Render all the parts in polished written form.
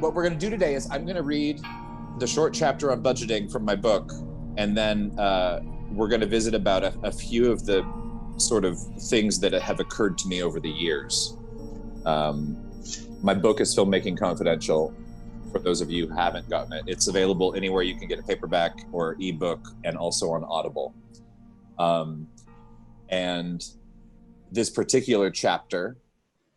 what we're going to do today is I'm going to read the short chapter on budgeting from my book, and then we're going to visit about a few of the sort of things that have occurred to me over the years. My book is Filmmaking Confidential. For those of you who haven't gotten it, it's available anywhere you can get a paperback or ebook, and also on Audible. And this particular chapter,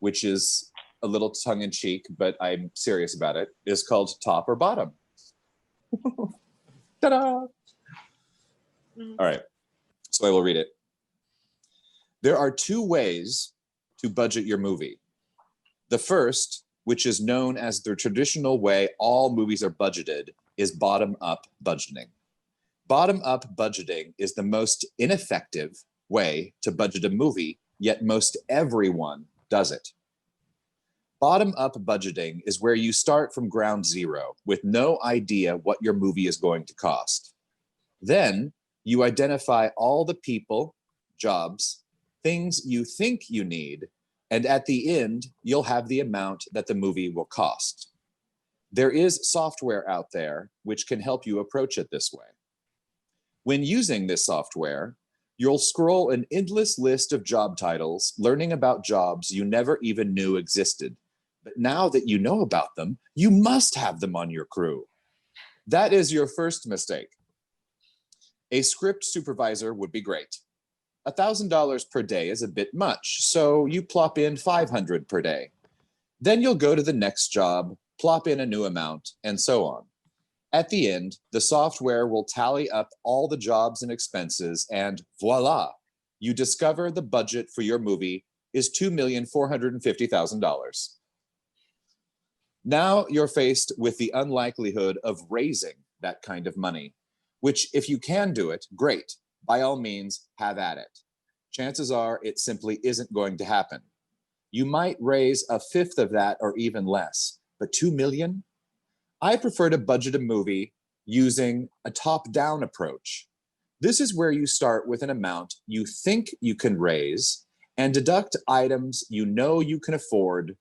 which is a little tongue-in-cheek, but I'm serious about it, is called Top or Bottom. Ta-da! All right, so I will read it. There are two ways to budget your movie. The first, which is known as the traditional way all movies are budgeted, is bottom-up budgeting. Bottom-up budgeting is the most ineffective way to budget a movie, yet most everyone does it. Bottom-up budgeting is where you start from ground zero with no idea what your movie is going to cost. Then you identify all the people, jobs, things you think you need, and at the end, you'll have the amount that the movie will cost. There is software out there which can help you approach it this way. When using this software, you'll scroll an endless list of job titles, learning about jobs you never even knew existed. But now that you know about them, you must have them on your crew. That is your first mistake. A script supervisor would be great. $1,000 per day is a bit much, so you plop in $500 per day. Then you'll go to the next job, plop in a new amount, and so on. At the end, the software will tally up all the jobs and expenses, and voila, you discover the budget for your movie is $2,450,000. Now you're faced with the unlikelihood of raising that kind of money, which if you can do it, great. By all means, have at it. Chances are it simply isn't going to happen. You might raise a fifth of that or even less, but $2 million? I prefer to budget a movie using a top-down approach. This is where you start with an amount you think you can raise and deduct items you know you can afford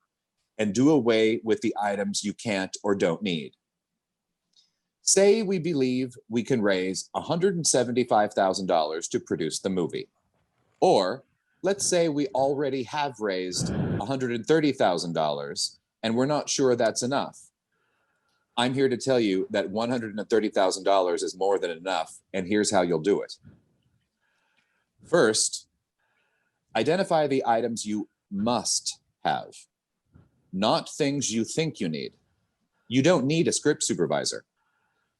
and do away with the items you can't or don't need. Say we believe we can raise $175,000 to produce the movie. Or let's say we already have raised $130,000 and we're not sure that's enough. I'm here to tell you that $130,000 is more than enough, and here's how you'll do it. First, identify the items you must have, not things you think you need. You don't need a script supervisor.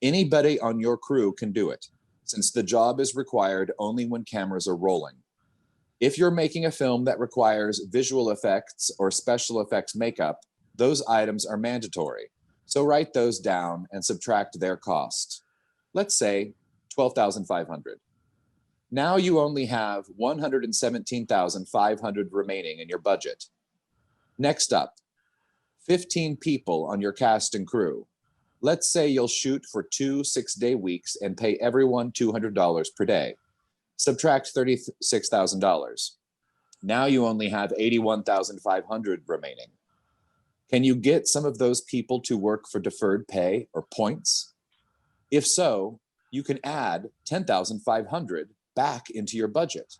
Anybody on your crew can do it, since the job is required only when cameras are rolling. If you're making a film that requires visual effects or special effects makeup, those items are mandatory. So write those down and subtract their cost. Let's say $12,500. Now you only have $117,500 remaining in your budget. Next up, 15 people on your cast and crew. Let's say you'll shoot for 2 6-day weeks and pay everyone $200 per day. Subtract $36,000. Now you only have $81,500 remaining. Can you get some of those people to work for deferred pay or points? If so, you can add $10,500 back into your budget.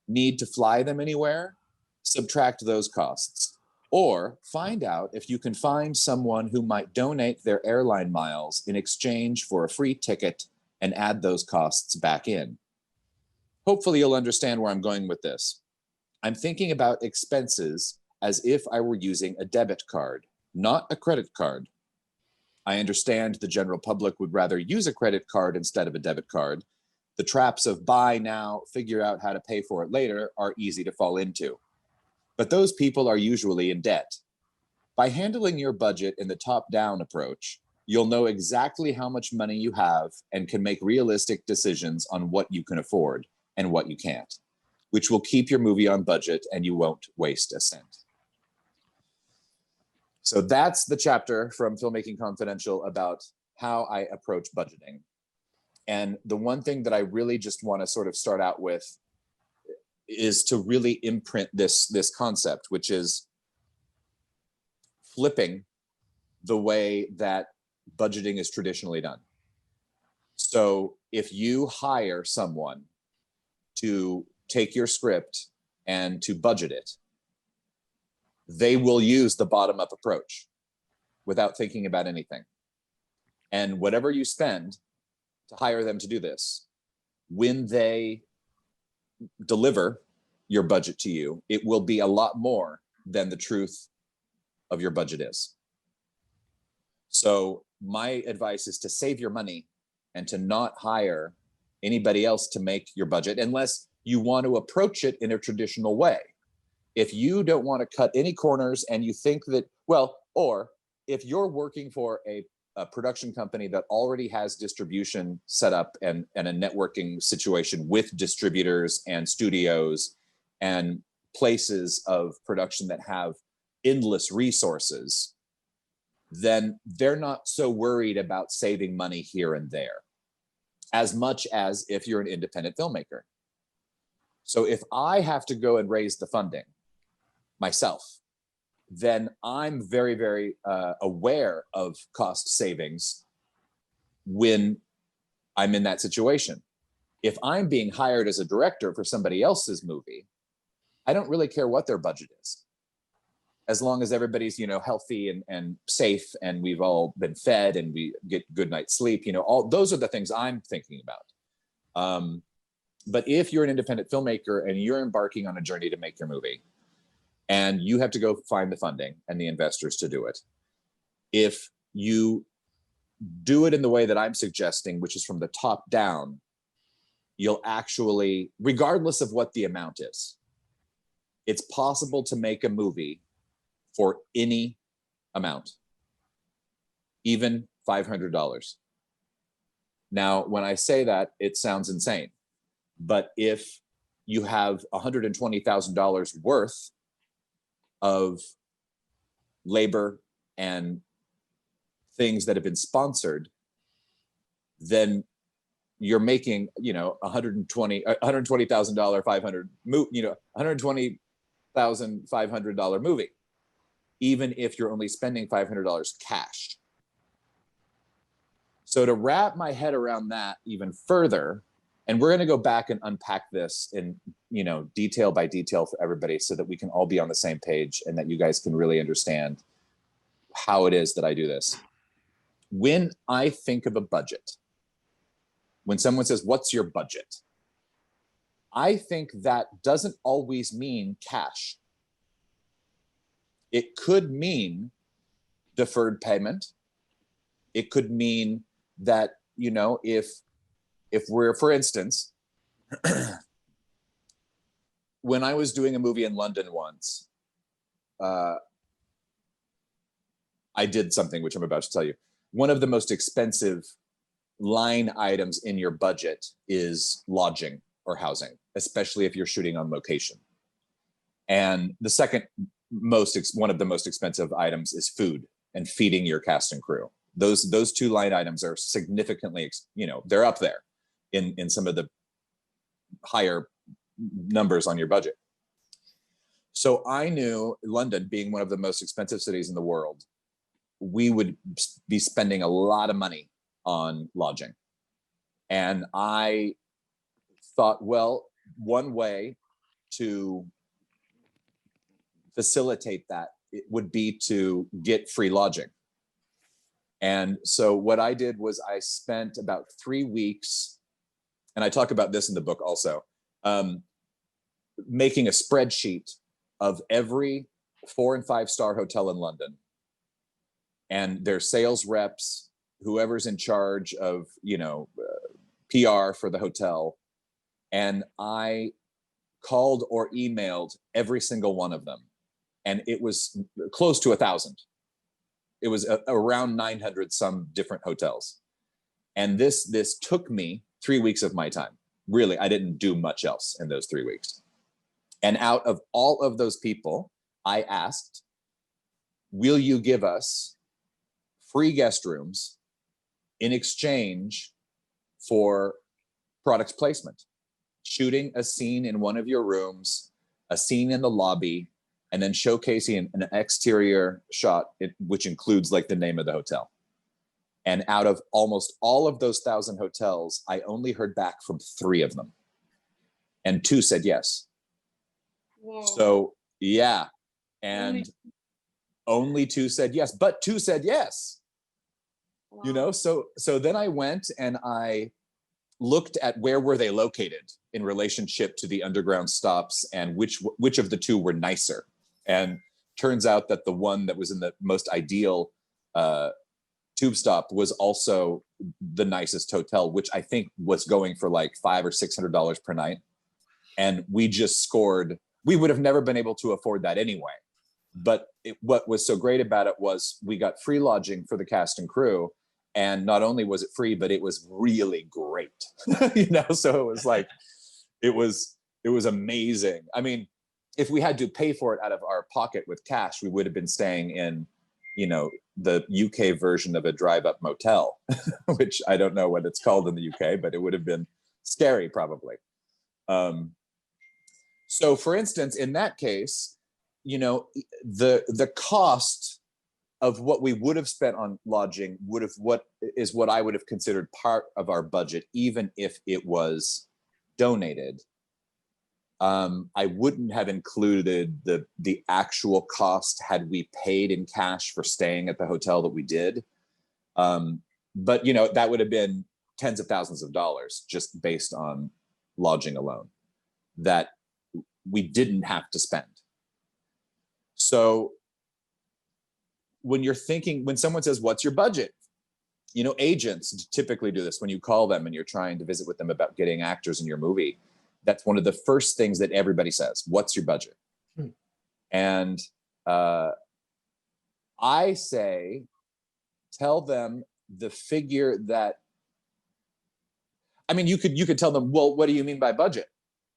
Need to fly them anywhere? Subtract those costs. Or find out if you can find someone who might donate their airline miles in exchange for a free ticket and add those costs back in. Hopefully you'll understand where I'm going with this. I'm thinking about expenses as if I were using a debit card, not a credit card. I understand the general public would rather use a credit card instead of a debit card. The traps of buy now, figure out how to pay for it later are easy to fall into. But those people are usually in debt. By handling your budget in the top-down approach, you'll know exactly how much money you have and can make realistic decisions on what you can afford and what you can't, which will keep your movie on budget and you won't waste a cent. So that's the chapter from Filmmaking Confidential about how I approach budgeting. And the one thing that I really just want to sort of start out with is to really imprint this concept, which is flipping the way that budgeting is traditionally done. So if you hire someone to take your script and to budget it, they will use the bottom-up approach without thinking about anything. And whatever you spend to hire them to do this, when they deliver your budget to you, it will be a lot more than the truth of your budget is. So my advice is to save your money and to not hire anybody else to make your budget unless you want to approach it in a traditional way. If you don't want to cut any corners and you think that, well, or if you're working for a production company that already has distribution set up and a networking situation with distributors and studios and places of production that have endless resources, then they're not so worried about saving money here and there as much as if you're an independent filmmaker. So if I have to go and raise the funding myself, then I'm very, very aware of cost savings when I'm in that situation. If I'm being hired as a director for somebody else's movie, I don't really care what their budget is, as long as everybody's, healthy and safe, and we've all been fed and we get good night's sleep. All those are the things I'm thinking about. But if you're an independent filmmaker and you're embarking on a journey to make your movie, and you have to go find the funding and the investors to do it, if you do it in the way that I'm suggesting, which is from the top down, you'll actually, regardless of what the amount is, it's possible to make a movie for any amount, even $500. Now, when I say that, it sounds insane, but if you have $120,000 worth of labor and things that have been sponsored, then you're making, $120,000, $120,500 movie, even if you're only spending $500 cash. So to wrap my head around that even further, and we're going to go back and unpack this in, detail by detail for everybody so that we can all be on the same page and that you guys can really understand how it is that I do this. When I think of a budget, when someone says, "What's your budget?" I think that doesn't always mean cash. It could mean deferred payment. It could mean that, if we're, for instance, when I was doing a movie in London once, I did something which I'm about to tell you. One of the most expensive line items in your budget is lodging or housing, especially if you're shooting on location. And the second one of the most expensive items is food and feeding your cast and crew. Those two line items are significantly, they're up there in some of the higher numbers on your budget. So I knew London being one of the most expensive cities in the world, we would be spending a lot of money on lodging. And I thought, well, one way to facilitate that it would be to get free lodging. And so what I did was I spent about 3 weeks, and I talk about this in the book also, making a spreadsheet of every 4- and 5-star hotel in London and their sales reps, whoever's in charge of, PR for the hotel. And I called or emailed every single one of them. And it was close to 1,000. It was around 900 some different hotels. And this took me 3 weeks of my time. Really, I didn't do much else in those 3 weeks. And out of all of those people, I asked, will you give us free guest rooms in exchange for product placement? Shooting a scene in one of your rooms, a scene in the lobby, and then showcasing an exterior shot, which includes like the name of the hotel. And out of almost all of those 1,000 hotels, I only heard back from 3 of them. And 2 said yes. Whoa. So yeah. And only 2 said yes, but 2 said yes. Wow. You know, so then I went and I looked at where were they located in relationship to the underground stops and which of the 2 were nicer. And turns out that the one that was in the most ideal tube stop was also the nicest hotel, which I think was going for like $500 or $600 per night. And we just scored. We would have never been able to afford that anyway. But what was so great about it was we got free lodging for the cast and crew. And not only was it free, but it was really great. You know, so it was like, it was amazing. I mean, if we had to pay for it out of our pocket with cash, we would have been staying in, you know, the UK version of a drive-up motel, which I don't know what it's called in the UK, but it would have been scary probably. So for instance, in that case, you know, the cost of what we would have spent on lodging what I would have considered part of our budget, even if it was donated. I wouldn't have included the actual cost had we paid in cash for staying at the hotel that we did. But you know, that would have been tens of thousands of dollars just based on lodging alone that we didn't have to spend. So when someone says, what's your budget? You know, agents typically do this when you call them and you're trying to visit with them about getting actors in your movie. That's one of the first things that everybody says, what's your budget? And I say, tell them the figure that, I mean, you could tell them, well, what do you mean by budget?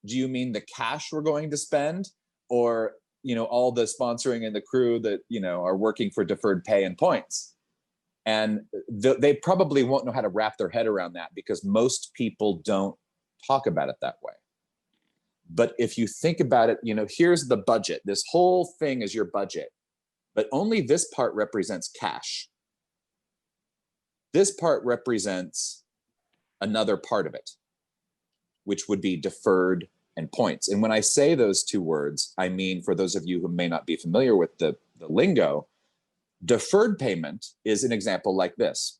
Do you mean the cash we're going to spend, or, you know, all the sponsoring and the crew that, you know, are working for deferred pay and points? And they probably won't know how to wrap their head around that because most people don't talk about it that way. But if you think about it, you know, here's the budget. This whole thing is your budget, but only this part represents cash. This part represents another part of it, which would be deferred and points. And when I say those 2 words, I mean, for those of you who may not be familiar with the lingo, deferred payment is an example like this.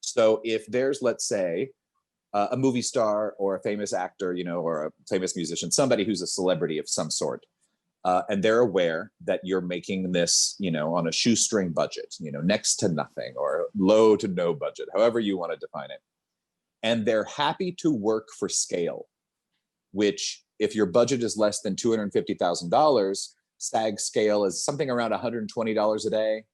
So if there's, let's say, a movie star or a famous actor, you know, or a famous musician, somebody who's a celebrity of some sort, and they're aware that you're making this, you know, on a shoestring budget, you know, next to nothing or low to no budget, however you want to define it. And they're happy to work for scale, which if your budget is less than $250,000, SAG scale is something around $120 a day.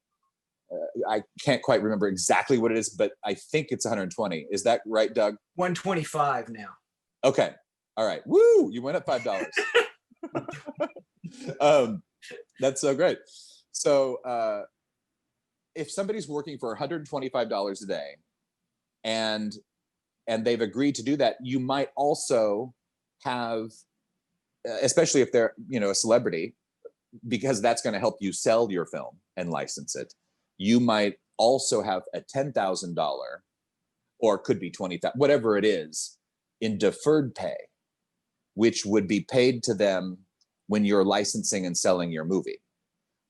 I can't quite remember exactly what it is, but I think it's 120. Is that right, Doug? 125 now. Okay. All right. Woo! You went up $5. That's so great. So if somebody's working for $125 a day and they've agreed to do that, you might also have, especially if they're, you know, a celebrity, because that's going to help you sell your film and license it. You might also have a $10,000 or it could be $20,000, whatever it is, in deferred pay, which would be paid to them when you're licensing and selling your movie.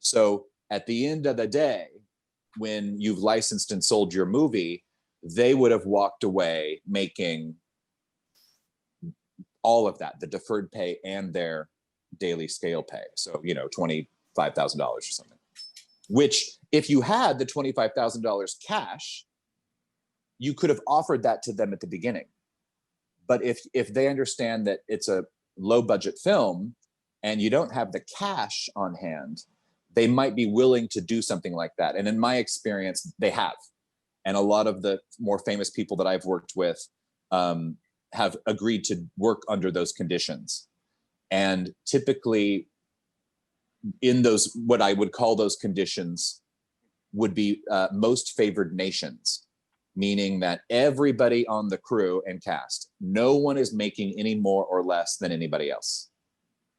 So at the end of the day, when you've licensed and sold your movie, they would have walked away making all of that, the deferred pay and their daily scale pay. So, you know, $25,000 or something, which if you had the $25,000 cash, you could have offered that to them at the beginning. But if they understand that it's a low budget film and you don't have the cash on hand, they might be willing to do something like that. And in my experience, they have. And a lot of the more famous people that I've worked with have agreed to work under those conditions. And typically in those, what I would call those conditions would be most favored nations, meaning that everybody on the crew and cast, no one is making any more or less than anybody else.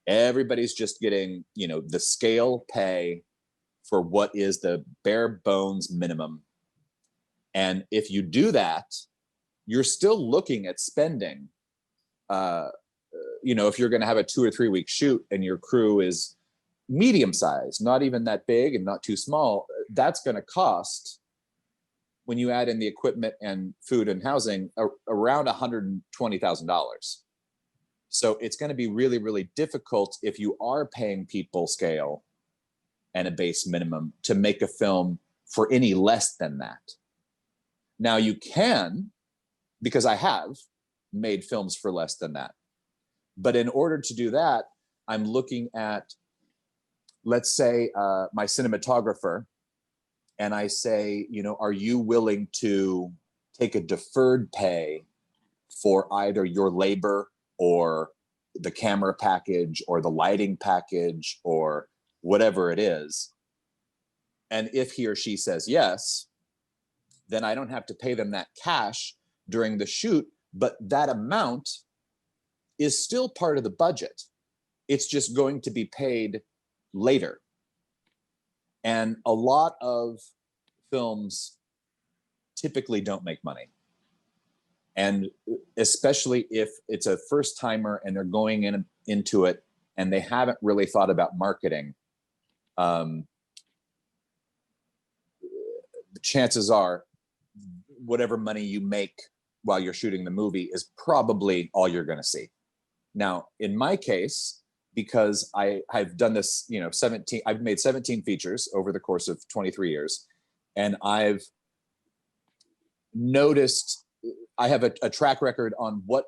Everybody's just getting, the scale pay for what is the bare bones minimum. And if you do that, you're still looking at spending, if you're going to have a 2 or 3 week shoot and your crew is medium sized, not even that big and not too small, that's going to cost, when you add in the equipment and food and housing, around $120,000. So it's going to be really, really difficult if you are paying people scale and a base minimum to make a film for any less than that. Now you can, because I have made films for less than that. But in order to do that, I'm looking at, let's say, my cinematographer, and I say, are you willing to take a deferred pay for either your labor or the camera package or the lighting package or whatever it is? And if he or she says yes, then I don't have to pay them that cash during the shoot, but that amount is still part of the budget. It's just going to be paid later. And a lot of films typically don't make money. And especially if it's a first timer and they're going into it and they haven't really thought about marketing, chances are whatever money you make while you're shooting the movie is probably all you're going to see. Now, in my case, because I've done this, I've made 17 features over the course of 23 years. And I've noticed, I have a track record on what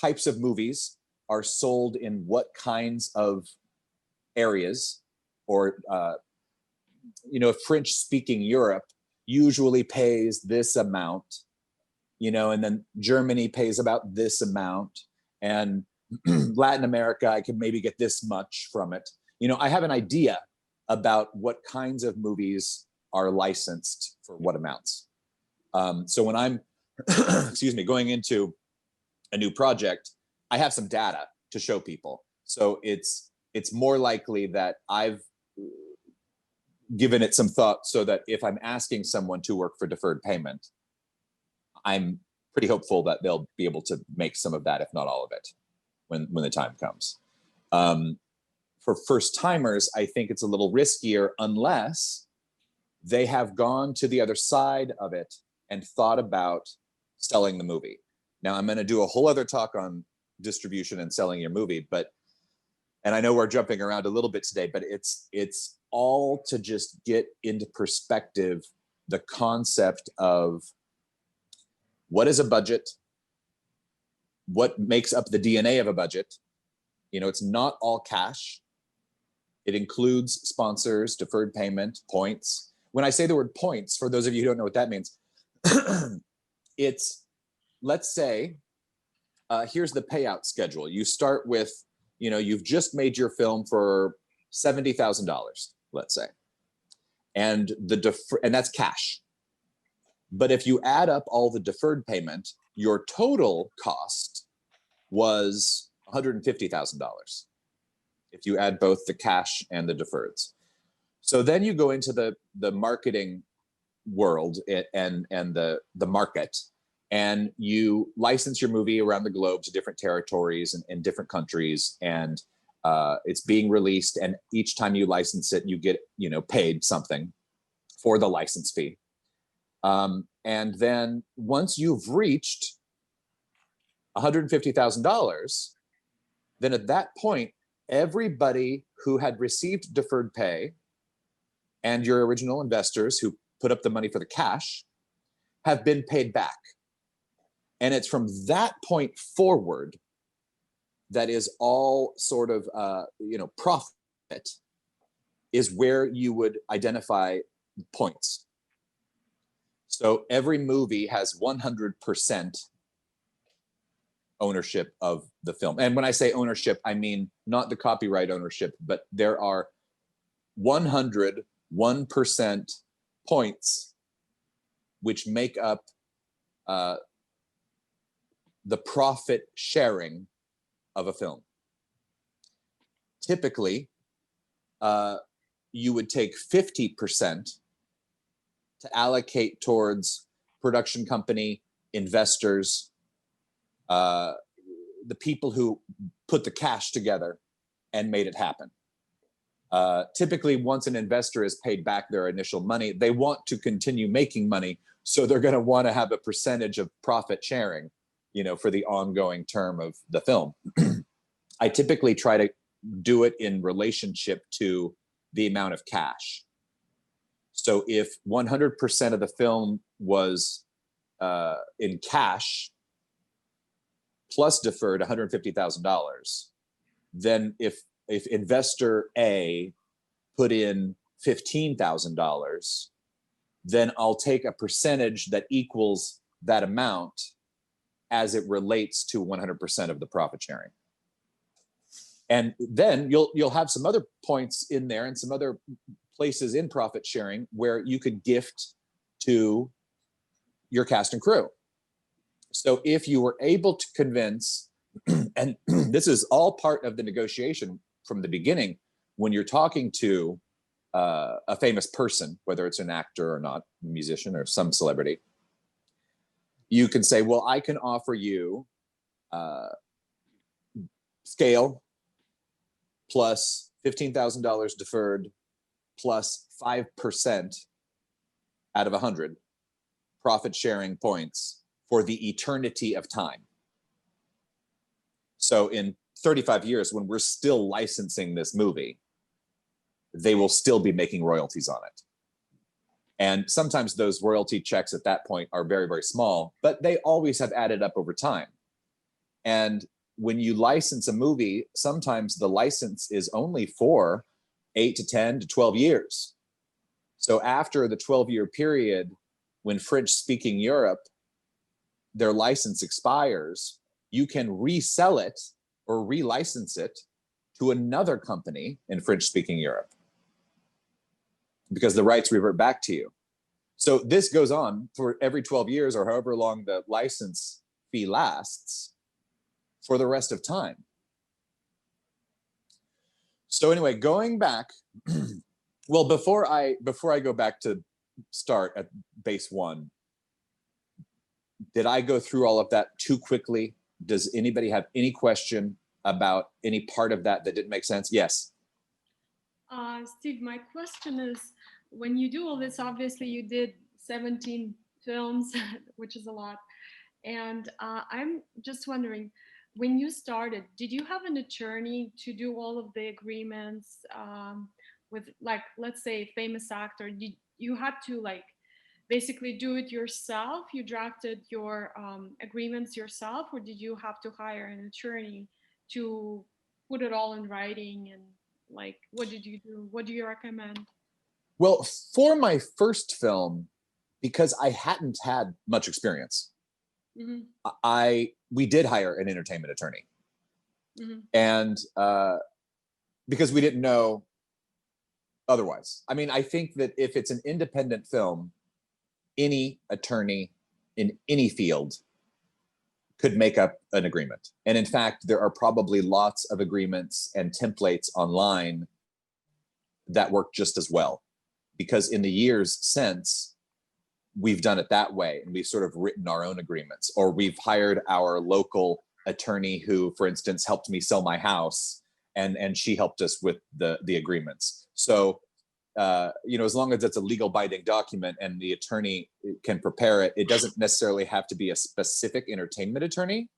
types of movies are sold in what kinds of areas, or, French speaking Europe usually pays this amount, and then Germany pays about this amount. And Latin America, I could maybe get this much from it. I have an idea about what kinds of movies are licensed for what amounts. So when I'm, going into a new project, I have some data to show people. So it's more likely that I've given it some thought, so that if I'm asking someone to work for deferred payment, I'm pretty hopeful that they'll be able to make some of that, if not all of it, when the time comes. For first timers, I think it's a little riskier unless they have gone to the other side of it and thought about selling the movie. Now, I'm going to do a whole other talk on distribution and selling your movie, and I know we're jumping around a little bit today, but it's all to just get into perspective the concept of what is a budget, what makes up the DNA of a budget. It's not all cash. It includes sponsors, deferred payment, points. When I say the word points, for those of you who don't know what that means, it's, let's say, here's the payout schedule. You start with, you've just made your film for $70,000, let's say, and and that's cash. But if you add up all the deferred payment, your total cost was $150,000. If you add both the cash and the deferreds. So then you go into the marketing world and the market, and you license your movie around the globe to different territories and different countries, and it's being released, and each time you license it, you get paid something for the license fee. And then once you've reached $150,000, then at that point, everybody who had received deferred pay and your original investors who put up the money for the cash have been paid back. And it's from that point forward that is all sort of, profit is where you would identify points. So every movie has 100% ownership of the film. And when I say ownership, I mean not the copyright ownership, but there are 101% points which make up the profit sharing of a film. typically, you would take 50% to allocate towards production company, investors, the people who put the cash together and made it happen. Typically, once an investor has paid back their initial money, they want to continue making money. So they're going to want to have a percentage of profit sharing, for the ongoing term of the film. I typically try to do it in relationship to the amount of cash. So if 100% of the film was in cash plus deferred $150,000, then if investor A put in $15,000, then I'll take a percentage that equals that amount as it relates to 100% of the profit sharing. And then you'll have some other points in there and some other places in profit sharing where you could gift to your cast and crew. So if you were able to convince, and this is all part of the negotiation from the beginning, when you're talking to a famous person, whether it's an actor or not, a musician or some celebrity, you can say, well, I can offer you scale plus $15,000 deferred plus 5% out of 100 profit sharing points for the eternity of time. So in 35 years, when we're still licensing this movie, they will still be making royalties on it. And sometimes those royalty checks at that point are very, very small, but they always have added up over time. And when you license a movie, sometimes the license is only for 8 to 10 to 12 years. So after the 12-year period, when French-speaking Europe, their license expires, you can resell it or relicense it to another company in French-speaking Europe because the rights revert back to you. So this goes on for every 12 years or however long the license fee lasts for the rest of time. So anyway, going back, well, before I go back to start at base one, did I go through all of that too quickly? Does anybody have any question about any part of that didn't make sense? Yes. Steve, my question is, when you do all this, obviously you did 17 films, which is a lot. And I'm just wondering, when you started, did you have an attorney to do all of the agreements with, like, let's say a famous actor? Did you had to basically do it yourself? You drafted your agreements yourself, or did you have to hire an attorney to put it all in writing? And what did you do? What do you recommend? Well, for my first film, because I hadn't had much experience, we did hire an entertainment attorney. And because we didn't know otherwise. I mean, I think that if it's an independent film, any attorney in any field could make up an agreement. And in fact, there are probably lots of agreements and templates online that work just as well. Because in the years since, we've done it that way, and we've sort of written our own agreements, or we've hired our local attorney who, for instance, helped me sell my house, and she helped us with the agreements. So, as long as it's a legal binding document and the attorney can prepare it, it doesn't necessarily have to be a specific entertainment attorney,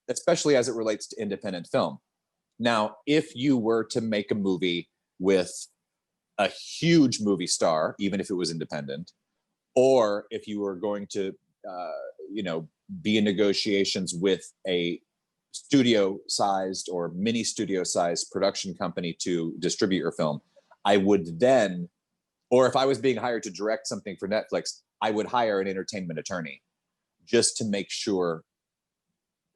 especially as it relates to independent film. Now, if you were to make a movie with a huge movie star, even if it was independent, or if you were going to, be in negotiations with a studio-sized or mini studio-sized production company to distribute your film, I would then, or if I was being hired to direct something for Netflix, I would hire an entertainment attorney just to make sure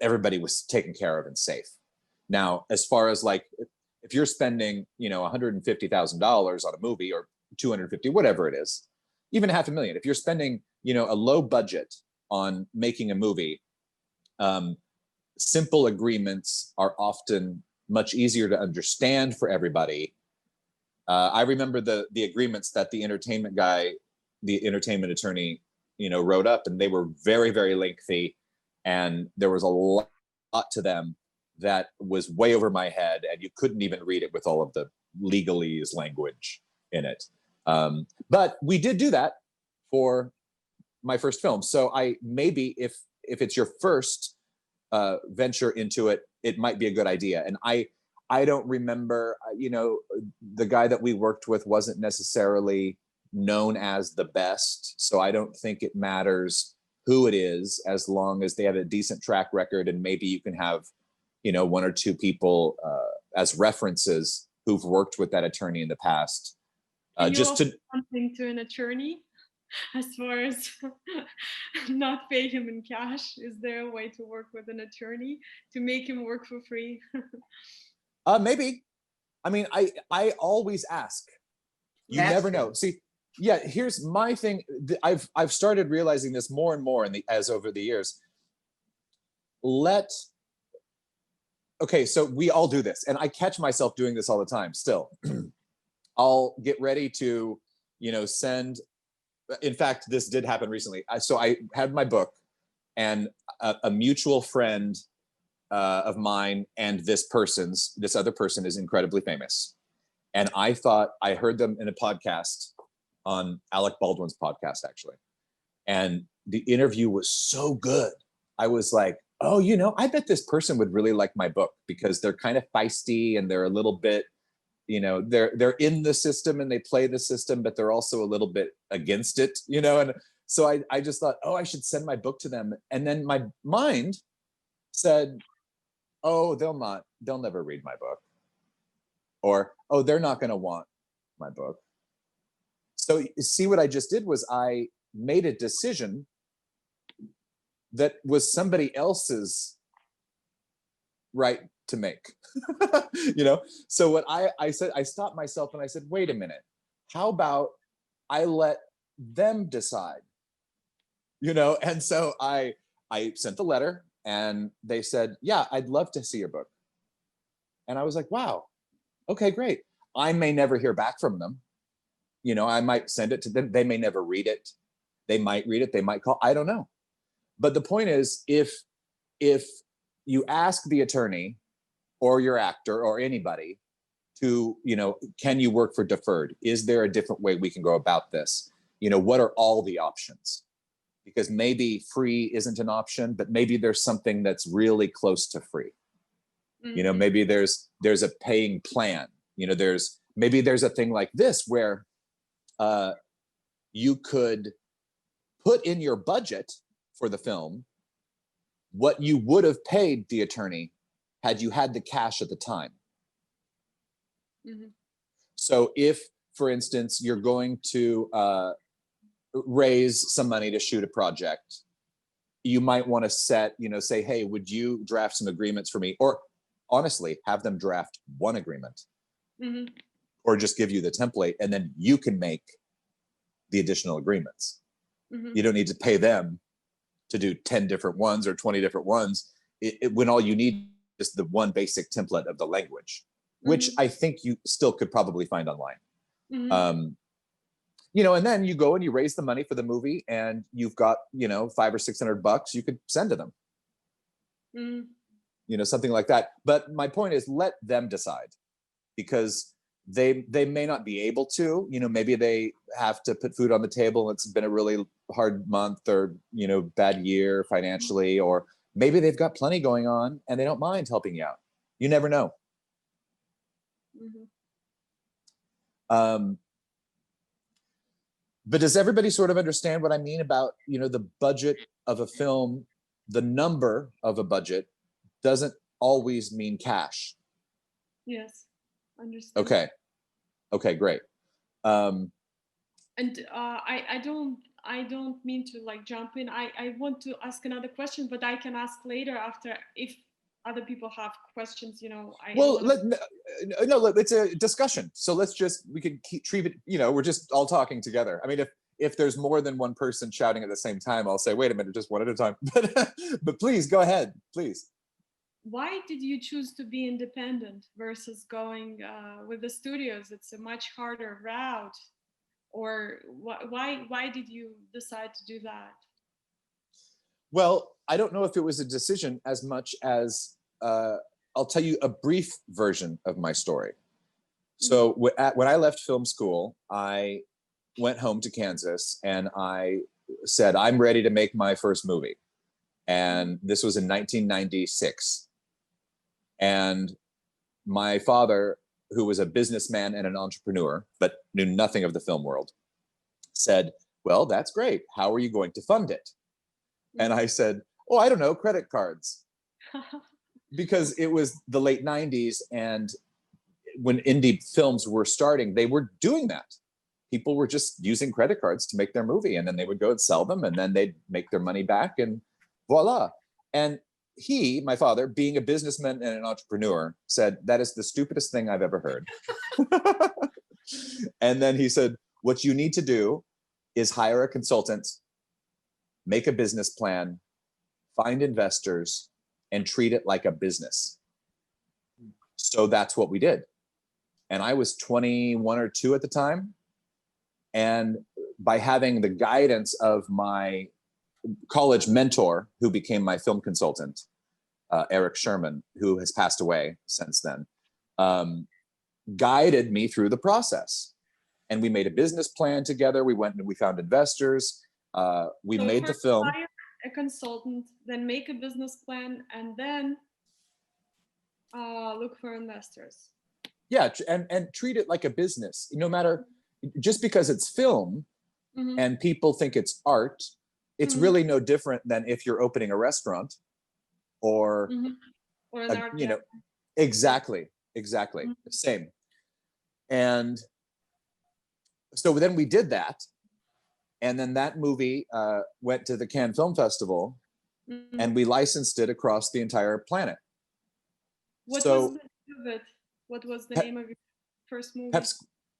everybody was taken care of and safe. Now, as far as if you're spending, $150,000 on a movie, or 250, whatever it is, even $500,000, if you're spending, a low budget on making a movie, simple agreements are often much easier to understand for everybody. I remember the agreements that the entertainment attorney, wrote up, and they were very, very lengthy, and there was a lot to them that was way over my head, and you couldn't even read it with all of the legalese language in it. But we did do that for my first film. So maybe if it's your first venture into it, it might be a good idea. And I don't remember, the guy that we worked with wasn't necessarily known as the best. So I don't think it matters who it is, as long as they have a decent track record, and maybe you can have, one or two people as references who've worked with that attorney in the past. Just to something to an attorney, as far as not pay him in cash. Is there a way to work with an attorney to make him work for free? Maybe. I mean, I always ask. You never know. See, yeah, here's my thing. I've started realizing this more and more as over the years. Okay, so we all do this, and I catch myself doing this all the time still. I'll get ready to, send. In fact, this did happen recently. So I had my book, and a mutual friend of mine and this other person is incredibly famous. And I thought I heard them in a podcast on Alec Baldwin's podcast, actually. And the interview was so good. I was like, oh, I bet this person would really like my book, because they're kind of feisty, and they're a little bit, they're in the system and they play the system, but they're also a little bit against it, and so I just thought, oh, I should send my book to them. And then my mind said, oh, they'll never read my book, or, oh, they're not going to want my book. So see, what I just did was I made a decision that was somebody else's right to make. So what I said, I stopped myself and I said, wait a minute, how about I let them decide? And so I sent the letter, and they said, yeah, I'd love to see your book. And I was like, wow, okay, great. I may never hear back from them. I might send it to them. They may never read it. They might read it. They might call. I don't know. But the point is, if you ask the attorney or your actor or anybody to, can you work for deferred? Is there a different way we can go about this? What are all the options? Because maybe free isn't an option, but maybe there's something that's really close to free. Mm-hmm. Maybe there's a paying plan. Maybe there's a thing like this where you could put in your budget for the film what you would have paid the attorney had you had the cash at the time. Mm-hmm. So if, for instance, you're going to raise some money to shoot a project, you might want to say, hey, would you draft some agreements for me? Or honestly, have them draft one agreement. Mm-hmm. Or just give you the template, and then you can make the additional agreements. Mm-hmm. You don't need to pay them to do 10 different ones or 20 different ones, when all you need is the one basic template of the language, which mm-hmm. I think you still could probably find online. Mm-hmm. And then you go and you raise the money for the movie, and you've got, $500 or $600 you could send to them. Mm-hmm. Something like that. But my point is, let them decide, because they may not be able to, maybe they have to put food on the table. It's been a really hard month, or, bad year financially, or maybe they've got plenty going on and they don't mind helping you out. You never know. Mm-hmm. But does everybody sort of understand what I mean about, the budget of a film? The number of a budget doesn't always mean cash. Yes, understand. Okay, great. And I don't mean to jump in. I want to ask another question, but I can ask later after, if other people have questions. It's a discussion. So we can treat it. We're just all talking together. I mean, if there's more than one person shouting at the same time, I'll say, wait a minute, just one at a time. But please go ahead, please. why did you choose to be independent versus going with the studios? It's a much harder route. Or why did you decide to do that? Well, I don't know if it was a decision as much as I'll tell you a brief version of my story. So when I left film school, I went home to Kansas and I said, I'm ready to make my first movie. And this was in 1996. And my father, who was a businessman and an entrepreneur, but knew nothing of the film world, said, well, that's great. How are you going to fund it? And I said, oh, I don't know, credit cards. Because it was the late 90s, and when indie films were starting, they were doing that. People were just using credit cards to make their movie, and then they would go and sell them, and then they'd make their money back, and voila. And he, my father, being a businessman and an entrepreneur, said, that is the stupidest thing I've ever heard. And then he said, what you need to do is hire a consultant, make a business plan, find investors, and treat it like a business. So that's what we did. And I was 21 or 2 at the time. And by having the guidance of my college mentor, who became my film consultant, Eric Sherman, who has passed away since then, guided me through the process. And we made a business plan together. We went and we found investors. We made the film. Hire a consultant, then make a business plan, and then look for investors. Yeah, and treat it like a business. No matter, just because it's film and people think it's art, it's really no different than if you're opening a restaurant or an art you know, exactly, same. And so then we did that, and then that movie went to the Cannes Film Festival, and we licensed it across the entire planet. What was the name of it? What was the name of your first movie?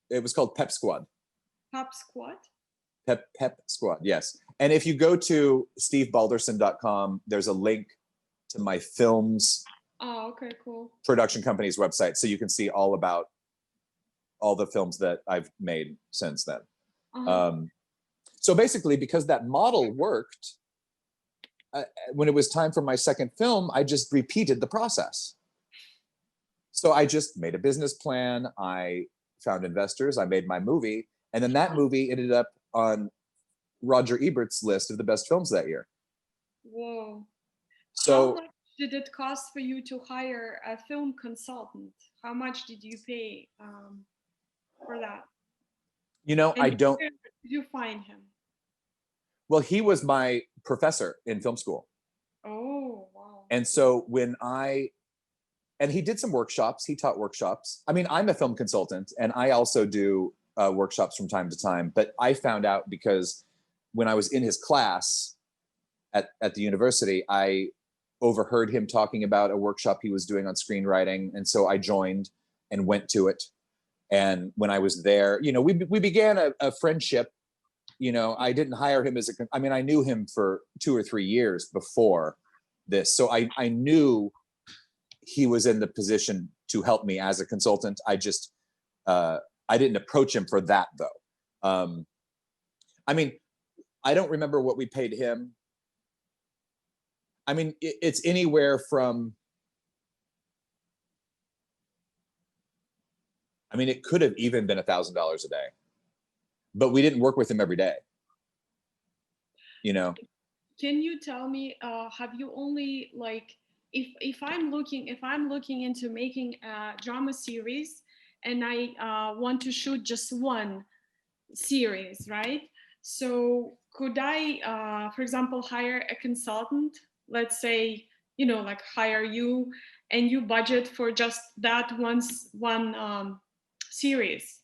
It was called Pep Squad. Pep Squad? Pep Squad, yes. And if you go to stevebalderson.com, there's a link to my film's okay, cool. production company's website, so you can see all about all the films that I've made since then. So basically, because that model worked, when it was time for my second film, I just repeated the process. So I just made a business plan, I found investors, I made my movie, and then that movie ended up on Roger Ebert's list of the best films that year. Whoa. So how much did it cost for you to hire a film consultant? How much did you pay for that? You know, and I don't. Where did you find him? Well, he was my professor in film school. Oh, wow. And so and he did some workshops, he taught workshops. I mean, I'm a film consultant and I also do workshops from time to time, but I found out because when I was in his class at the university, I overheard him talking about a workshop he was doing on screenwriting. And so I joined and went to it. And when I was there, you know, we began a friendship. You know, I didn't hire him I mean, I knew him for 2 or 3 years before this. So I knew he was in the position to help me as a consultant. I just, I didn't approach him for that though. I mean, I don't remember what we paid him. I mean, it's anywhere from, I mean, it could have even been $1,000 a day, but we didn't work with him every day. You know? Can you tell me, have you only like, if I'm looking into making a drama series and I want to shoot just one series, right? So could I, for example, hire a consultant, let's say, you know, like hire you and you budget for just that one series?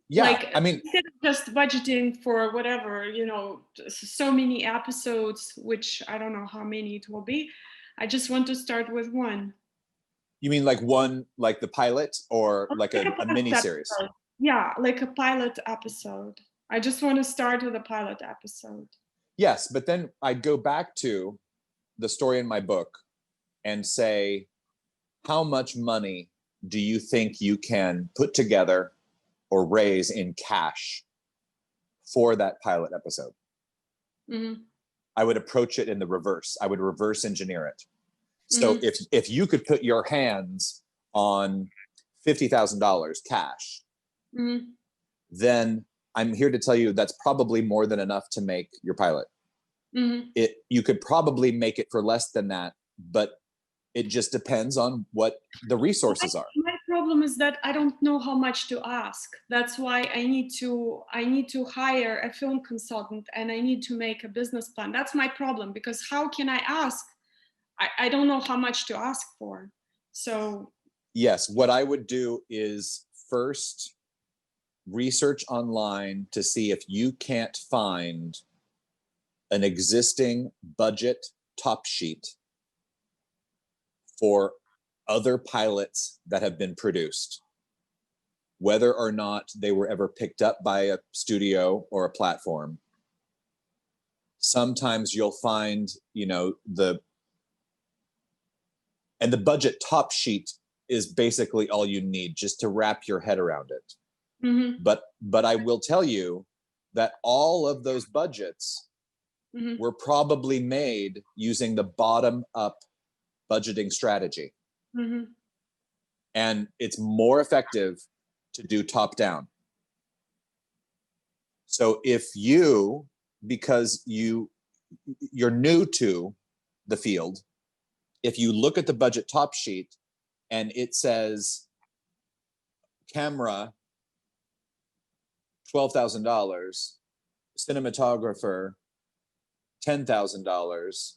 Yeah, like, I mean, instead of just budgeting for whatever, you know, so many episodes, which I don't know how many it will be, I just want to start with one. You mean like one, like the pilot, or like a mini series? Yeah, like a pilot episode. I just want to start with a pilot episode. Yes, but then I'd go back to the story in my book and say, how much money do you think you can put together or raise in cash for that pilot episode? Mm-hmm. I would approach it in the reverse. I would reverse engineer it. So if you could put your hands on $50,000 cash, then I'm here to tell you that's probably more than enough to make your pilot. You could probably make it for less than that, but it just depends on what the resources are. My problem is that I don't know how much to ask. That's why I need to hire a film consultant, and I need to make a business plan. That's my problem, because how can I ask? I don't know how much to ask for. So yes, what I would do is first research online to see if you can't find an existing budget top sheet for other pilots that have been produced, whether or not they were ever picked up by a studio or a platform. Sometimes you'll find, the budget top sheet is basically all you need just to wrap your head around it. But I will tell you that all of those budgets were probably made using the bottom up budgeting strategy. And it's more effective to do top down. So if you, because you're new to the field, if you look at the budget top sheet and it says camera $12,000, cinematographer $10,000,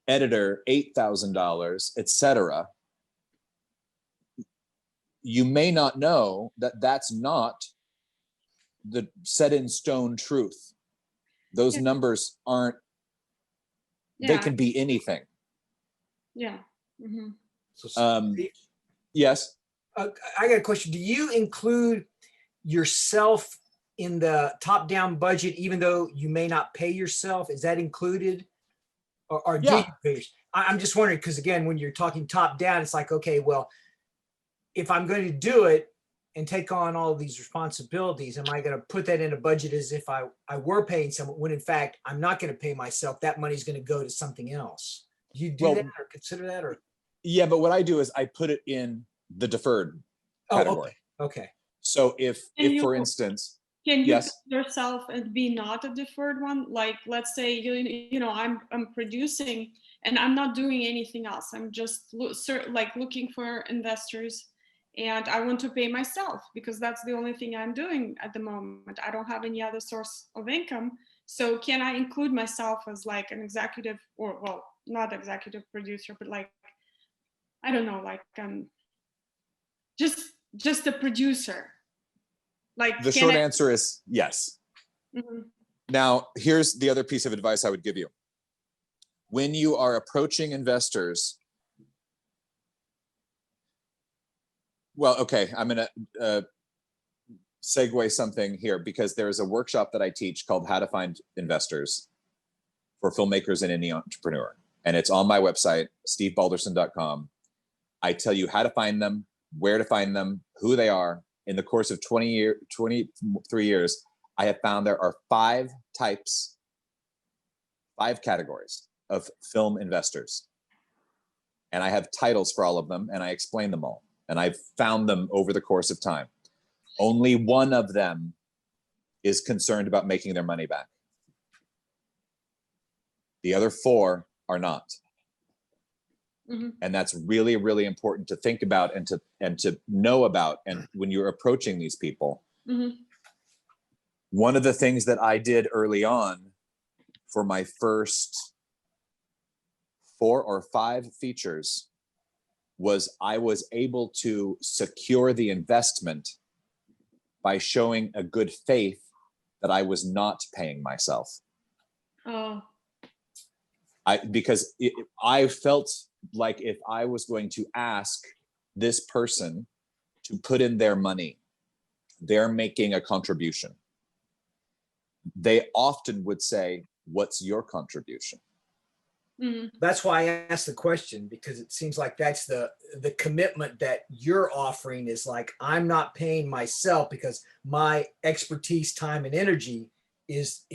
editor $8,000, etc., you may not know that that's not the set in stone truth. Those numbers aren't, they can be anything. So, yes. I got a question. Do you include yourself in the top-down budget, even though you may not pay yourself? Is that included, or do you pay? I'm just wondering, because again, when you're talking top-down, it's like, okay, well, if I'm going to do it and take on all of these responsibilities, am I going to put that in a budget as if I were paying someone, when in fact I'm not going to pay myself? That money's going to go to something else. Do you do that or consider that? Or yeah, but what I do is I put it in the deferred category. Okay. So if for instance, can you put yourself and be not a deferred one? Like, let's say I'm producing and I'm not doing anything else. I'm just looking for investors, and I want to pay myself because that's the only thing I'm doing at the moment. I don't have any other source of income. So can I include myself as like an executive, or well, not executive producer, but like, I don't know, like just a producer? Like, the short answer is yes. Now, here's the other piece of advice I would give you. When you are approaching investors, well, okay, I'm going to segue something here, because there's a workshop that I teach called How to Find Investors for Filmmakers and Any Entrepreneur. And it's on my website, stevebalderson.com. I tell you how to find them, where to find them, who they are. In the course of 23 years, I have found there are 5 categories of film investors. And I have titles for all of them, and I explain them all. And I've found them over the course of time. Only one of them is concerned about making their money back. The other 4 are not. And that's really, really important to think about and to know about. And when you're approaching these people, one of the things that I did early on for my first 4 or 5 features was I was able to secure the investment by showing a good faith that I was not paying myself. Because I felt like if I was going to ask this person to put in their money, they're making a contribution. They often would say, "What's your contribution?" Mhm. That's why I asked the question, because it seems like that's the commitment that you're offering is like, I'm not paying myself because my expertise, time, and energy is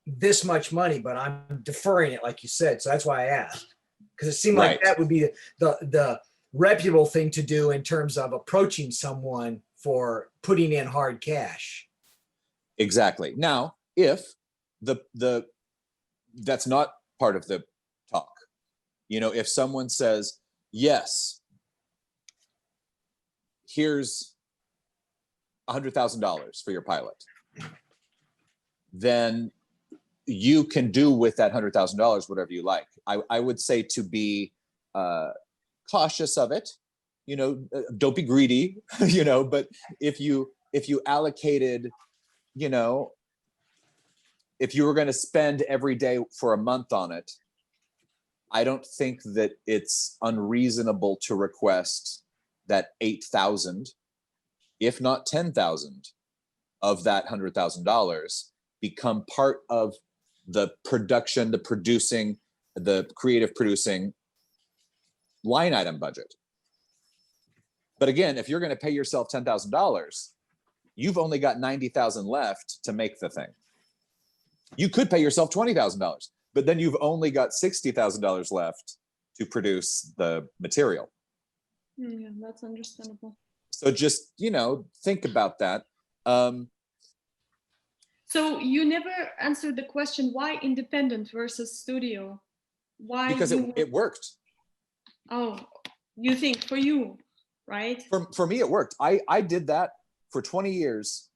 this much money, but I'm deferring it, like you said. So that's why I asked, because it seemed like Right. that would be the reputable thing to do in terms of approaching someone for putting in hard cash. Exactly. Now, if the that's not part of the talk. You know, if someone says, yes, here's $100,000 for your pilot, then you can do with that $100,000 whatever you like. I would say to be cautious of it. You know, don't be greedy. You know, but if you allocated, you know, if you were going to spend every day for a month on it, I don't think that it's unreasonable to request that 8,000, if not 10,000, of that $100,000 become part of the production, the producing, the creative producing line item budget. But again, if you're going to pay yourself $10,000, you've only got 90,000 left to make the thing. You could pay yourself $20,000, but then you've only got $60,000 left to produce the material. Yeah, that's understandable. So just, you know, think about that. So you never answered the question, why independent versus studio? Why? Because it worked. Oh, you think for you, right? For me, it worked. I did that for 20 years,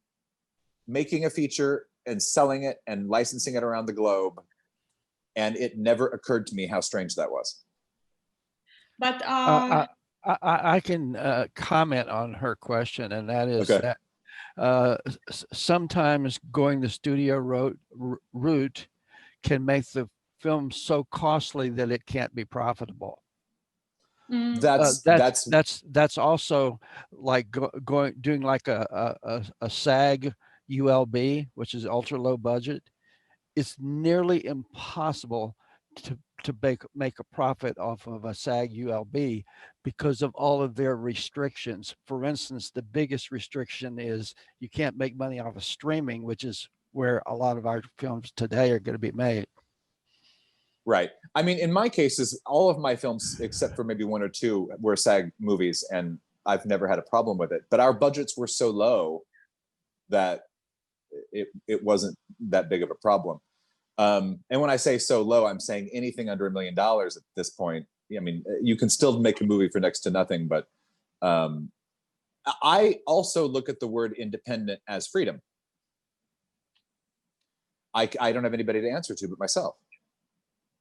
making a feature and selling it and licensing it around the globe. And it never occurred to me how strange that was. But I can comment on her question, and that is Okay. that sometimes going the studio route can make the film so costly that it can't be profitable. That's also like doing like a SAG ULB, which is ultra low budget. It's nearly impossible to make a profit off of a SAG ULB because of all of their restrictions. For instance, the biggest restriction is you can't make money off of streaming, which is where a lot of our films today are going to be made. Right. I mean, in my cases, all of my films, except for maybe one or two, were SAG movies, and I've never had a problem with it. But our budgets were so low that it wasn't that big of a problem. And when I say so low, I'm saying anything under $1 million at this point. I mean, you can still make a movie for next to nothing, but I also look at the word independent as freedom. I don't have anybody to answer to but myself,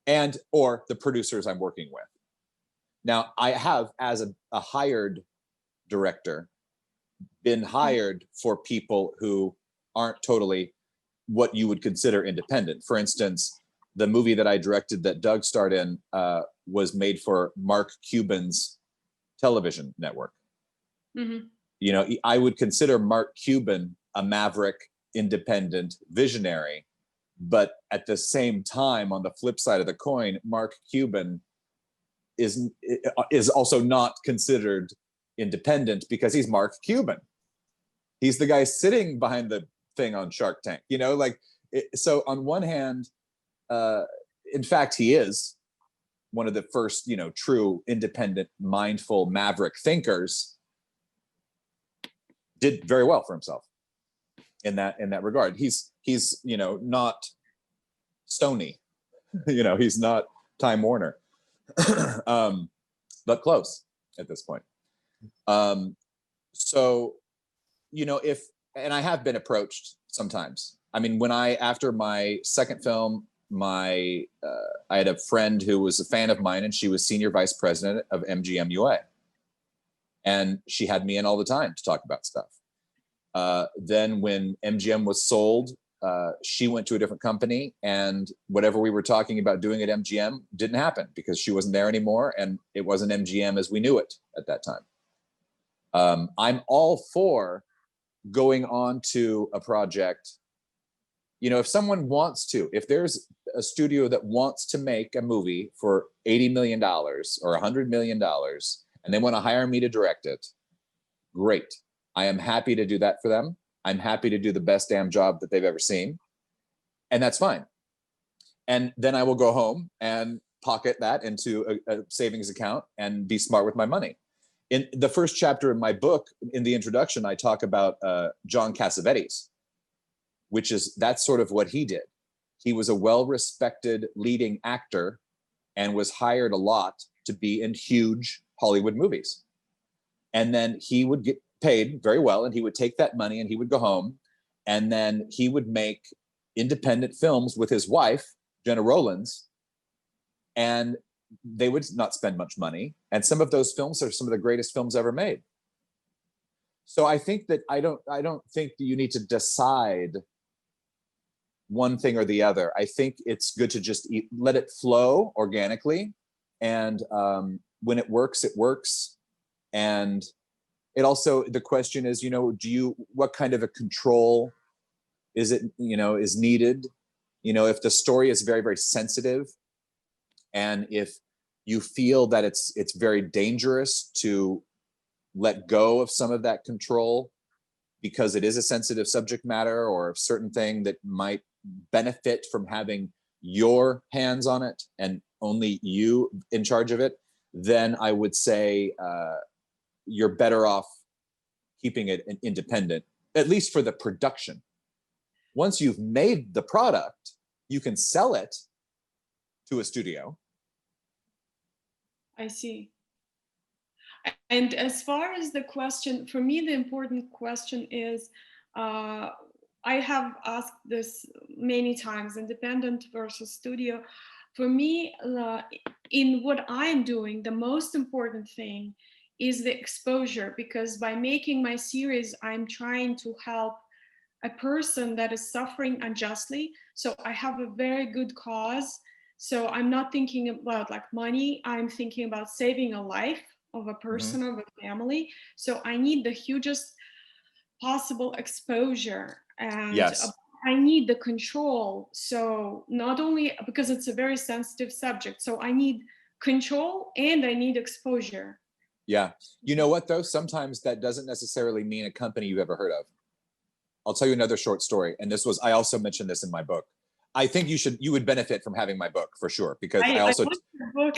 and or the producers I'm working with. Now, I have, as a hired director, been hired for people who aren't totally what you would consider independent. For instance, the movie that I directed that Doug starred in was made for Mark Cuban's television network. Mm-hmm. You know, I would consider Mark Cuban a maverick, independent visionary. But at the same time, on the flip side of the coin, Mark Cuban is also not considered independent because he's Mark Cuban. He's the guy sitting behind the thing on Shark Tank, you know, like, so on one hand, in fact, he is one of the first, you know, true independent, mindful, maverick thinkers. Did very well for himself in that regard. He's you know, not Stoney, you know, he's not Time Warner, but close at this point. So, you know, and I have been approached sometimes. I mean, after my second film, I had a friend who was a fan of mine, and she was senior vice president of MGM UA. And she had me in all the time to talk about stuff. Then when MGM was sold, she went to a different company, and whatever we were talking about doing at MGM didn't happen because she wasn't there anymore, and it wasn't MGM as we knew it at that time. I'm all for going on to a project. You know, if someone wants to, if there's a studio that wants to make a movie for $80 million or $100 million, and they want to hire me to direct it, great. I am happy to do that for them. I'm happy to do the best damn job that they've ever seen. And that's fine. And then I will go home and pocket that into a savings account and be smart with my money. In the first chapter of my book, in the introduction, I talk about John Cassavetes, that's sort of what he did. He was a well-respected leading actor and was hired a lot to be in huge Hollywood movies. And then he would get paid very well, and he would take that money and he would go home, and then he would make independent films with his wife, Jenna Rollins, and they would not spend much money. And some of those films are some of the greatest films ever made. So I think that I don't think that you need to decide one thing or the other. I think it's good to just let it flow organically. And when it works, it works. And it also, the question is, what kind of a control is needed? If the story is very, very sensitive, and if you feel that it's very dangerous to let go of some of that control because it is a sensitive subject matter or a certain thing that might benefit from having your hands on it and only you in charge of it, then I would say you're better off keeping it independent, at least for the production. Once you've made the product, you can sell it to a studio. I see. And as far as the question, for me, the important question is, I have asked this many times, independent versus studio. For me, in what I'm doing, the most important thing is the exposure, because by making my series, I'm trying to help a person that is suffering unjustly. So I have a very good cause. So I'm not thinking about like money. I'm thinking about saving a life of a person or a family. So I need the hugest possible exposure, and Yes. I need the control. So not only because it's a very sensitive subject, so I need control and I need exposure. Yeah. You know what though? Sometimes that doesn't necessarily mean a company you've ever heard of. I'll tell you another short story. And I also mentioned this in my book. I think you would benefit from having my book for sure, because I also want your book.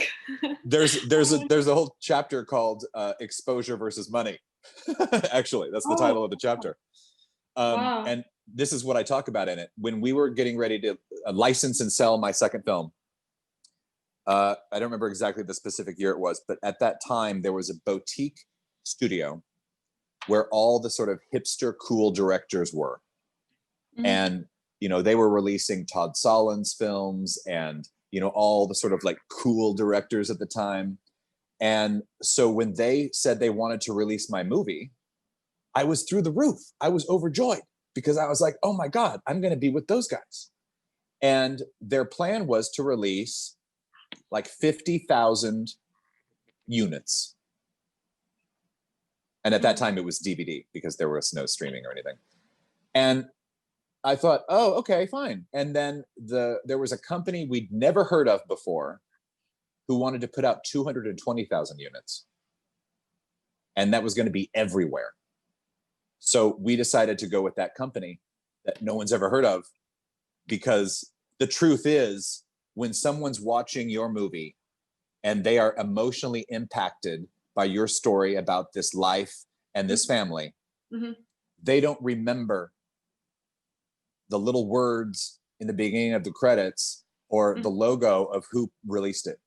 there's a whole chapter called Exposure versus Money. Actually, that's the title of the chapter. Wow. And this is what I talk about in it. When we were getting ready to license and sell my second film, I don't remember exactly the specific year it was, but at that time there was a boutique studio where all the sort of hipster cool directors were. And they were releasing Todd Solondz films and all the sort of like cool directors at the time. And so when they said they wanted to release my movie, I was through the roof. I was overjoyed because I was like, oh my God, I'm going to be with those guys. And their plan was to release like 50,000 units. And at that time it was DVD because there was no streaming or anything. And I thought, oh, okay, fine. And then there was a company we'd never heard of before who wanted to put out 220,000 units. And that was going to be everywhere. So we decided to go with that company that no one's ever heard of, because the truth is, when someone's watching your movie and they are emotionally impacted by your story about this life and this family, they don't remember the little words in the beginning of the credits or the logo of who released it.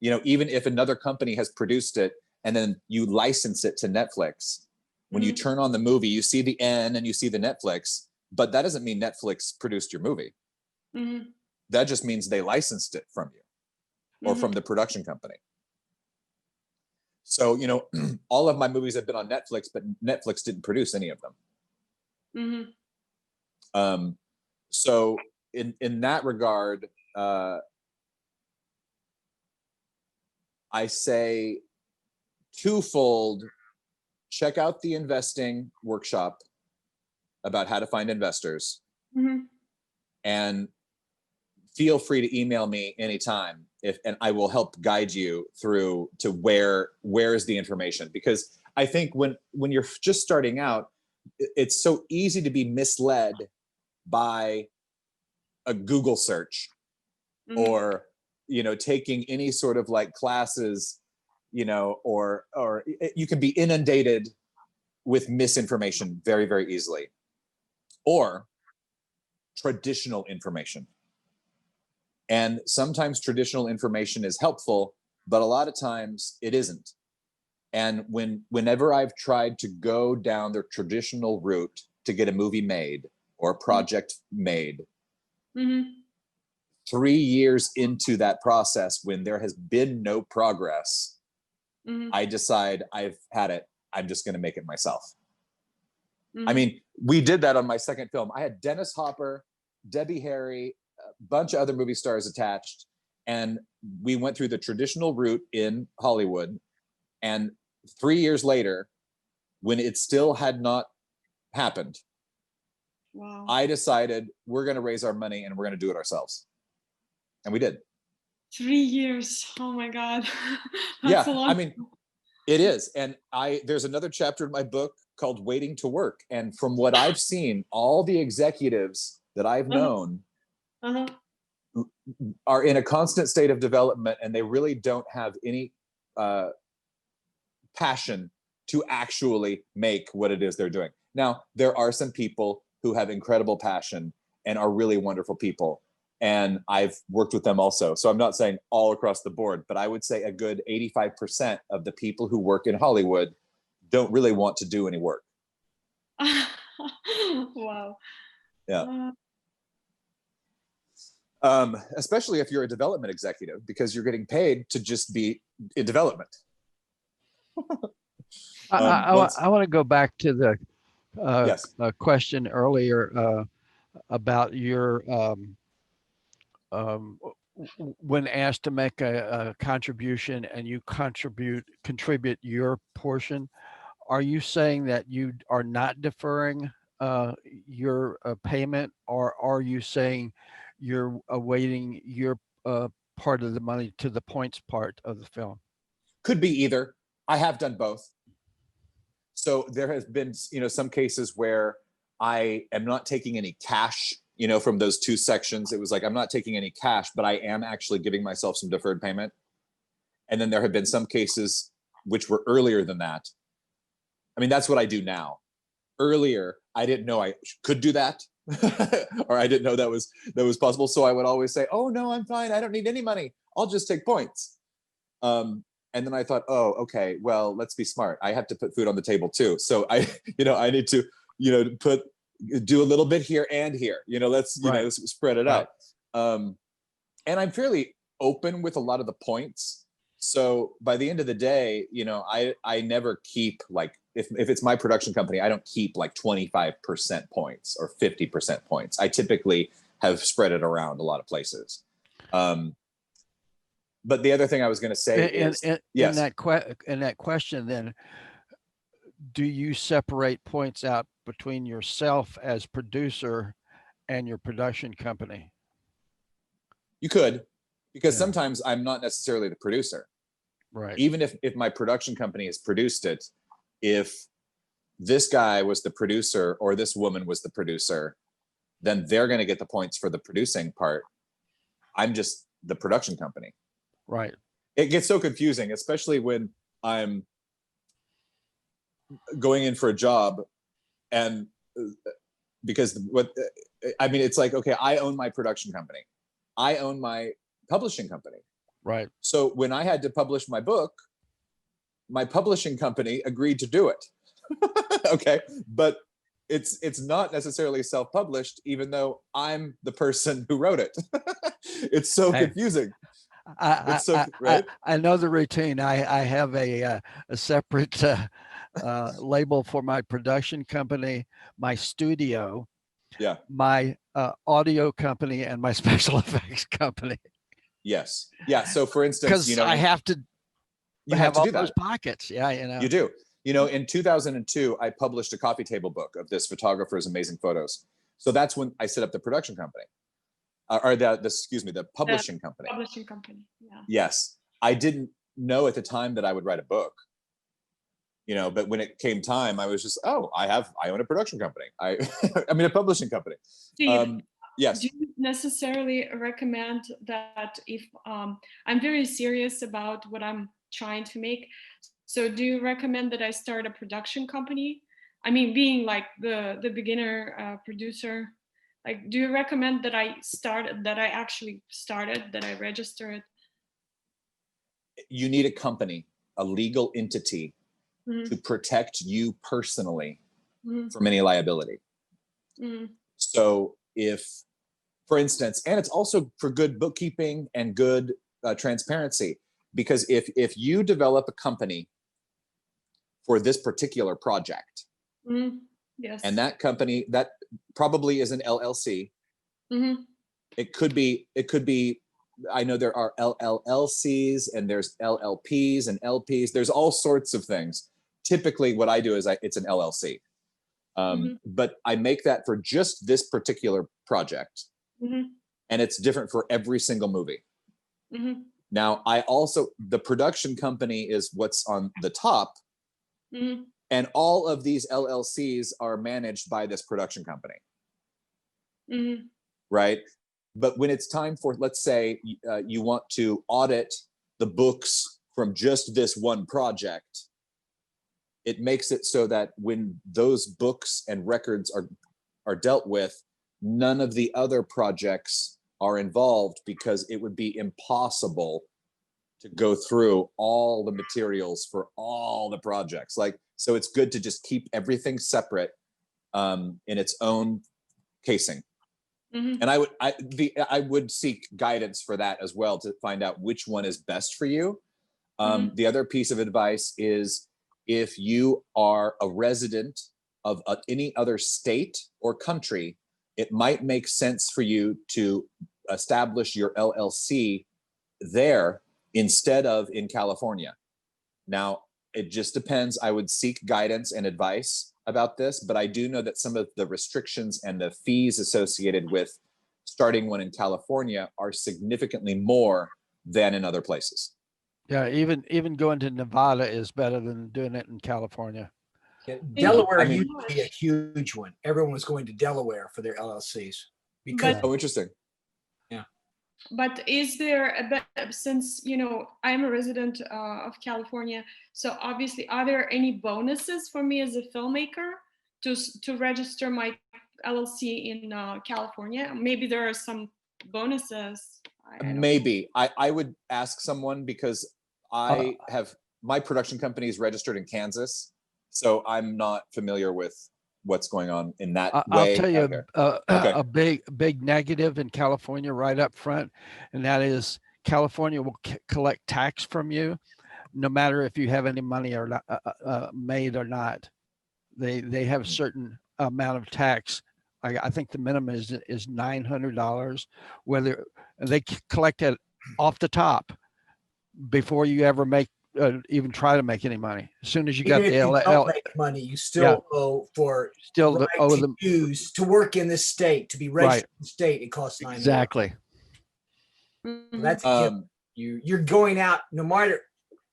Even if another company has produced it and then you license it to Netflix, when you turn on the movie, you see the N and you see the Netflix, but that doesn't mean Netflix produced your movie. That just means they licensed it from you or from the production company. So, all of my movies have been on Netflix, but Netflix didn't produce any of them. So in that regard, I say twofold: check out the investing workshop about how to find investors, and feel free to email me anytime and I will help guide you through to where is the information. Because I think when you're just starting out, it's so easy to be misled by a Google search or, taking any sort of like classes, or you can be inundated with misinformation very, very easily, or traditional information. And sometimes traditional information is helpful, but a lot of times it isn't. And whenever I've tried to go down the traditional route to get a movie made or a project made, 3 years into that process, when there has been no progress, I decide I've had it. I'm just going to make it myself. I mean, we did that on my second film. I had Dennis Hopper, Debbie Harry, a bunch of other movie stars attached, and we went through the traditional route in Hollywood. And 3 years later, when it still had not happened, Wow. I decided we're going to raise our money and we're going to do it ourselves. And we did. 3 years. Oh my God. Yeah, A long I mean, it is. And there's another chapter in my book called Waiting to Work. And from what I've seen, all the executives that I've known are in a constant state of development, and they really don't have any passion to actually make what it is they're doing. Now, there are some people who have incredible passion and are really wonderful people, and I've worked with them also. So I'm not saying all across the board, but I would say a good 85% of the people who work in Hollywood don't really want to do any work. Wow. Yeah. Especially if you're a development executive, because you're getting paid to just be in development. I want to go back to the Yes. question earlier about your when asked to make a contribution and you contribute your portion. Are you saying that you are not deferring your payment, or are you saying you're awaiting your part of the money to the points part of the film? Could be either. I have done both. So there has been, some cases where I am not taking any cash, from those two sections. It was like, I'm not taking any cash, but I am actually giving myself some deferred payment. And then there have been some cases which were earlier than that. I mean, that's what I do now. Earlier, I didn't know I could do that, or I didn't know that was possible. So I would always say, "Oh no, I'm fine. I don't need any money. I'll just take points." And then I thought, "Oh, okay. Well, let's be smart. I have to put food on the table too. So I need to, do a little bit here and here. Let's spread it out." And I'm fairly open with a lot of the points. So by the end of the day, I never keep like, if it's my production company, I don't keep like 25% points or 50% points. I typically have spread it around a lot of places. But the other thing I was going to say is, yes. In that question, then, do you separate points out between yourself as producer and your production company? You could, because sometimes I'm not necessarily the producer. Right. Even if my production company has produced it, if this guy was the producer or this woman was the producer, then they're going to get the points for the producing part. I'm just the production company. Right. It gets so confusing, especially when I'm going in for a job, and because it's like, okay, I own my production company. I own my publishing company. Right. So when I had to publish my book, my publishing company agreed to do it. Okay. But it's not necessarily self-published, even though I'm the person who wrote it. It's so confusing. I know the routine. I have a separate label for my production company, my studio, my audio company, and my special effects company. Yes. Yeah. So for instance, because I have to have all those pockets. Yeah, you do. In 2002, I published a coffee table book of this photographer's amazing photos. So that's when I set up the production company. or the publishing company. Publishing company. Yeah. Yes, I didn't know at the time that I would write a book. But when it came time, I was just, I own a production company. I mean, a publishing company. Steve, Yes. do you necessarily recommend that if I'm very serious about what I'm trying to make, so do you recommend that I start a production company? I mean, being like the beginner producer, like, do you recommend that I actually started, that I register it? You need a company, a legal entity, to protect you personally from any liability. So if, for instance, and it's also for good bookkeeping and good transparency, because if you develop a company for this particular project, yes, and that company, that probably is an LLC. It could be, I know there are LLCs and there's LLPs and LPs. There's all sorts of things. Typically what I do is it's an LLC. But I make that for just this particular project. And it's different for every single movie. Now, the production company is what's on the top. And all of these LLCs are managed by this production company. Right? But when it's time for, let's say, you want to audit the books from just this one project, it makes it so that when those books and records are dealt with, none of the other projects are involved, because it would be impossible to go through all the materials for all the projects. So it's good to just keep everything separate in its own casing. And I would seek guidance for that as well, to find out which one is best for you. The other piece of advice is, if you are a resident of any other state or country, it might make sense for you to establish your LLC there instead of in California. Now, it just depends. I would seek guidance and advice about this, but I do know that some of the restrictions and the fees associated with starting one in California are significantly more than in other places. Yeah, even going to Nevada is better than doing it in California. Yeah, Delaware used to be a huge one. Everyone was going to Delaware for their LLCs. Because interesting. Yeah. But is there since I'm a resident of California, so obviously, are there any bonuses for me as a filmmaker to register my LLC in California? Maybe there are some bonuses. Maybe I would ask someone, because I have my production company is registered in Kansas, so I'm not familiar with what's going on in that way. I'll tell you a big negative in California right up front, and that is California will collect tax from you, no matter if you have any money or not, made or not. They have a certain amount of tax. I think the minimum is $900. Whether they collect it off the top before you ever even try to make any money. As soon as you got the don't make money, you still owe for owe them use to work in this state, to be registered in the state. It costs $900. Exactly. So that's you're going out, no matter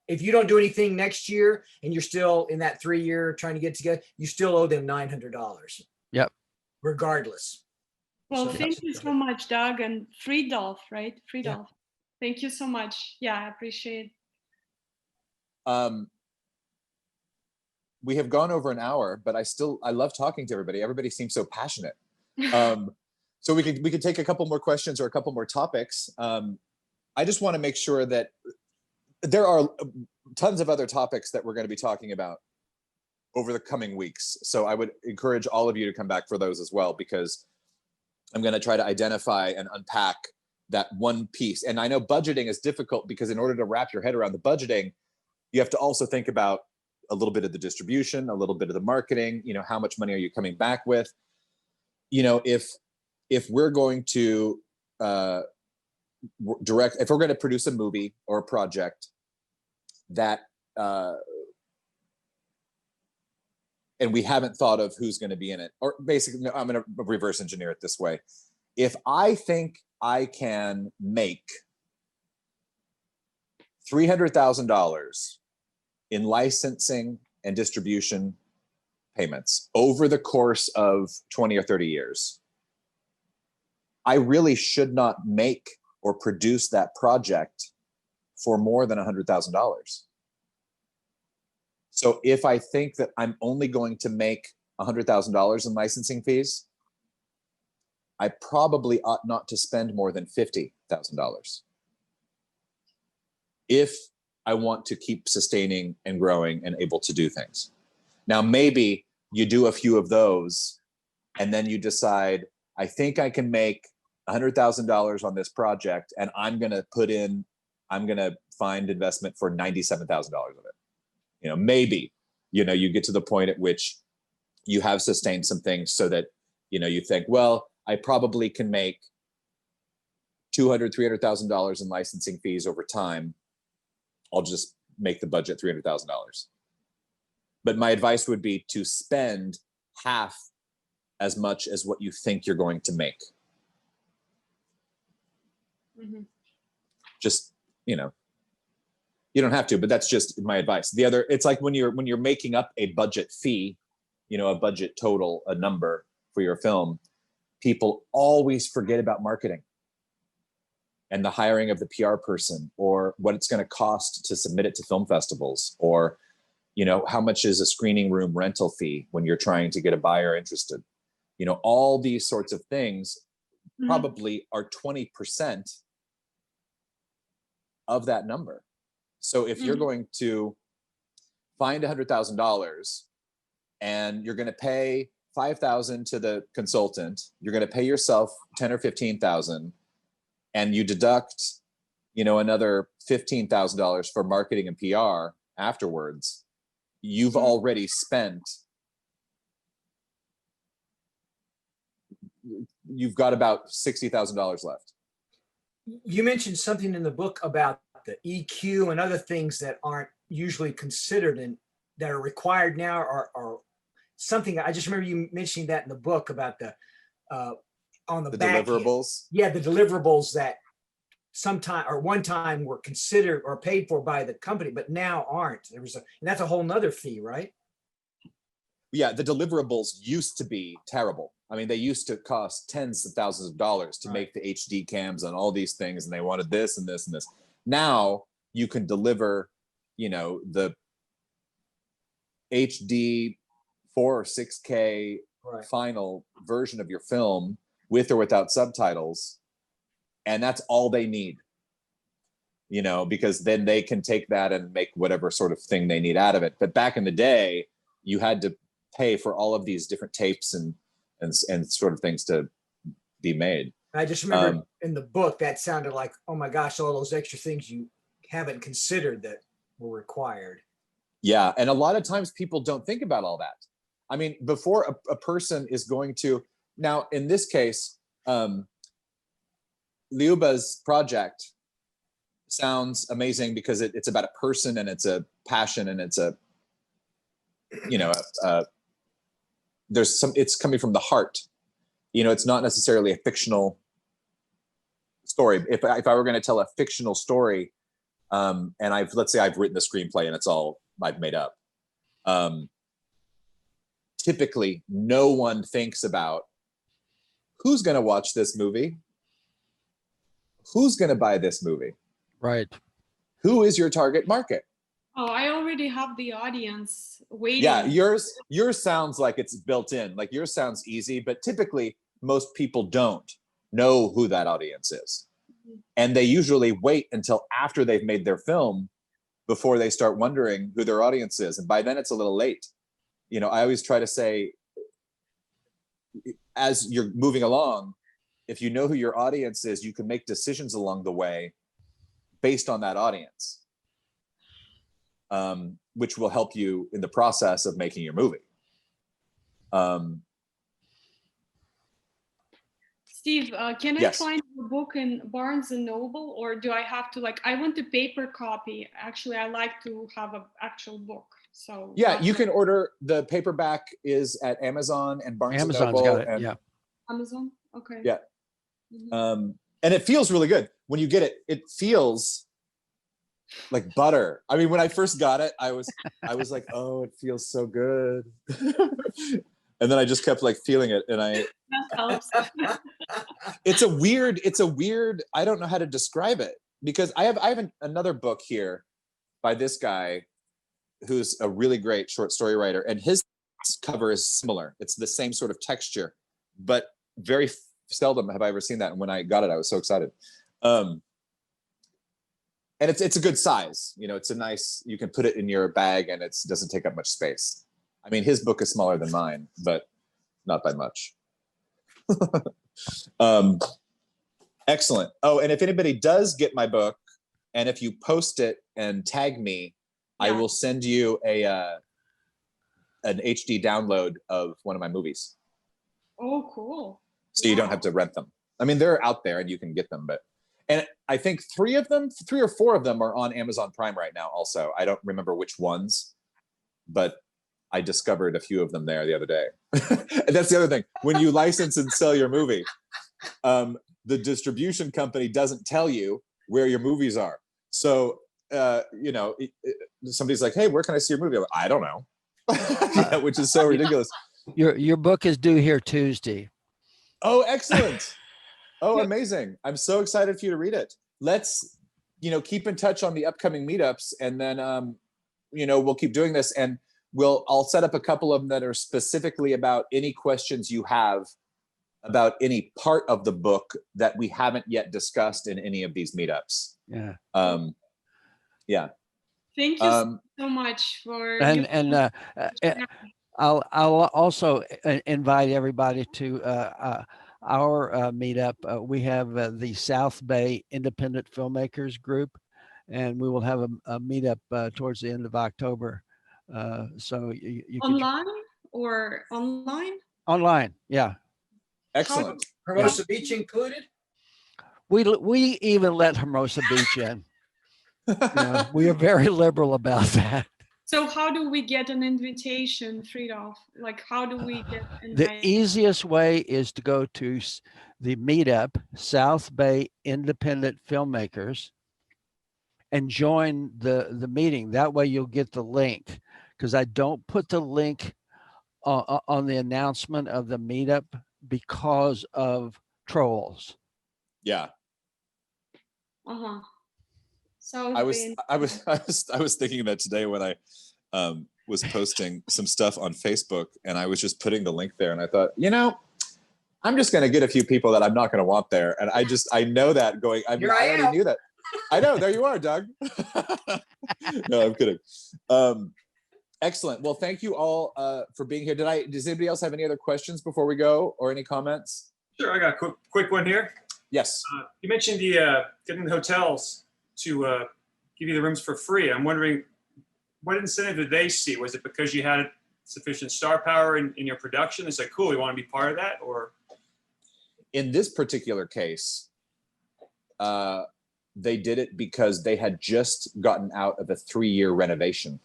if you don't do anything next year and you're still in that 3-year trying to get together, you still owe them $900. Yep. Well, Regardless. thank you so much, Doug, and Friedolf, right? Friedolf. Yeah. Thank you so much. Yeah, I appreciate. We have gone over an hour, but I love talking to everybody. Everybody seems so passionate. So we could take a couple more questions or a couple more topics. I just want to make sure that there are tons of other topics that we're going to be talking about over the coming weeks. So I would encourage all of you to come back for those as well, because I'm going to try to identify and unpack that one piece. And I know budgeting is difficult, because in order to wrap your head around the budgeting, you have to also think about a little bit of the distribution, a little bit of the marketing, how much money are you coming back with? If we're going to if we're going to produce a movie or a project that, and we haven't thought of who's going to be in it, or basically, I'm going to reverse engineer it this way. If I think I can make $300,000 in licensing and distribution payments over the course of 20 or 30 years, I really should not make or produce that project for more than $100,000. So if I think that I'm only going to make $100,000 in licensing fees, I probably ought not to spend more than $50,000 if I want to keep sustaining and growing and able to do things. Now, maybe you do a few of those and then you decide, I think I can make $100,000 on this project, and I'm going to find investment for $97,000 of it. Maybe, you get to the point at which you have sustained some things so that, you think, well, I probably can make $200,000, $300,000 in licensing fees over time. I'll just make the budget $300,000. But my advice would be to spend half as much as what you think you're going to make. Mm-hmm. Just, you don't have to, but that's just my advice. The other, it's like when you're making up a budget fee, a budget total, a number for your film, people always forget about marketing and the hiring of the PR person, or what it's going to cost to submit it to film festivals, or, how much is a screening room rental fee when you're trying to get a buyer interested. All these sorts of things probably are 20% of that number. So if you're going to find $100,000 and you're going to pay $5,000 to the consultant, you're going to pay yourself $10,000 or $15,000, and you deduct, another $15,000 for marketing and PR afterwards, you've already spent. You've got about $60,000 left. You mentioned something in the book about the EQ and other things that aren't usually considered and that are required now, or something. I just remember you mentioning that in the book about the on the back deliverables. Yeah, the deliverables that sometime or one time were considered or paid for by the company, but now aren't. And that's a whole nother fee, right? Yeah, the deliverables used to be terrible. I mean, they used to cost tens of thousands of dollars to make the HD cams on all these things, and they wanted this and this and this. Now you can deliver, the HD 4 or 6K final version of your film with or without subtitles, and that's all they need. Because then they can take that and make whatever sort of thing they need out of it. But back in the day, you had to pay for all of these different tapes and sort of things to be made. I just remember in the book that sounded like, oh my gosh, all those extra things you haven't considered that were required. Yeah, and a lot of times people don't think about all that. I mean, before a person is going to, now in this case, Liuba's project sounds amazing because it's about a person and it's a passion and it's a, it's coming from the heart. It's not necessarily a fictional story. If I were going to tell a fictional story, and let's say I've written the screenplay and it's all I've made up. Typically, no one thinks about who's going to watch this movie, who's going to buy this movie, right? Who is your target market? Oh, I already have the audience waiting. Yeah, yours sounds like it's built in. Like yours sounds easy, but typically most people don't know who that audience is. And they usually wait until after they've made their film before they start wondering who their audience is. And by then it's a little late. I always try to say, as you're moving along, if you know who your audience is, you can make decisions along the way based on that audience. Which will help you in the process of making your movie. Steve, can yes. I find the book in Barnes and Noble, or do I have to I want a paper copy? Actually, I like to have an actual book. So yeah, you can order the paperback is at Amazon and Barnes and Noble. Amazon's got it. Yeah. Amazon. Okay. Yeah. And it feels really good. When you get it, it feels like butter. I mean, when I first got it, I was like, oh, it feels so good. And then I just kept like feeling it. And That helps. it's a weird, I don't know how to describe it, because I have another book here by this guy who's a really great short story writer, and his cover is similar. It's the same sort of texture, but very seldom have I ever seen that. And when I got it, I was so excited. And it's a good size. You know, it's a nice, you can put it in your bag and it doesn't take up much space. I mean, his book is smaller than mine, but not by much. Excellent. Oh, and if anybody does get my book, and if you post it and tag me, I will send you an HD download of one of my movies. Oh, cool. So you don't have to rent them. I mean, they're out there and you can get them, and I think 3 or 4 of them are on Amazon Prime right now also. I don't remember which ones, but I discovered a few of them there the other day. And that's the other thing. When you license and sell your movie, the distribution company doesn't tell you where your movies are. So, you know, somebody's like, hey, where can I see your movie? I'm like, I don't know. Yeah, which is so ridiculous. Your book is due here Tuesday. Oh, excellent. Oh, amazing. I'm so excited for you to read it. Let's, you know, keep in touch on the upcoming meetups, and then, you know, we'll keep doing this, and I'll set up a couple of them that are specifically about any questions you have about any part of the book that we haven't yet discussed in any of these meetups. Yeah. Yeah. Thank you so much for I'll also invite everybody to our meetup. We have the South Bay Independent Filmmakers group, and we will have a meetup towards the end of October. So you online or online? Online, yeah. Excellent. Hermosa Beach included? We even let Hermosa Beach in. You know, we are very liberal about that. So how do we get an invitation, Friedhof? Like, how do we get invited? The easiest way is to go to the meetup, South Bay Independent Filmmakers, and join the meeting. That way you'll get the link, because I don't put the link on the announcement of the meetup because of trolls. Yeah. Uh-huh. So I was thinking that today when I was posting some stuff on Facebook, and I was just putting the link there, and I thought, you know, I'm just going to get a few people that I'm not going to want there. And I know that going, I already knew that. I know, there you are, Doug. No, I'm kidding. Excellent. Well, thank you all for being here. Does anybody else have any other questions before we go, or any comments? Sure, I got a quick one here. Yes. You mentioned getting the hotels to give you the rooms for free. I'm wondering, what incentive did they see? Was it because you had sufficient star power in your production? It's like, cool, we want to be part of that? Or in this particular case, they did it because they had just gotten out of a 3-year renovation.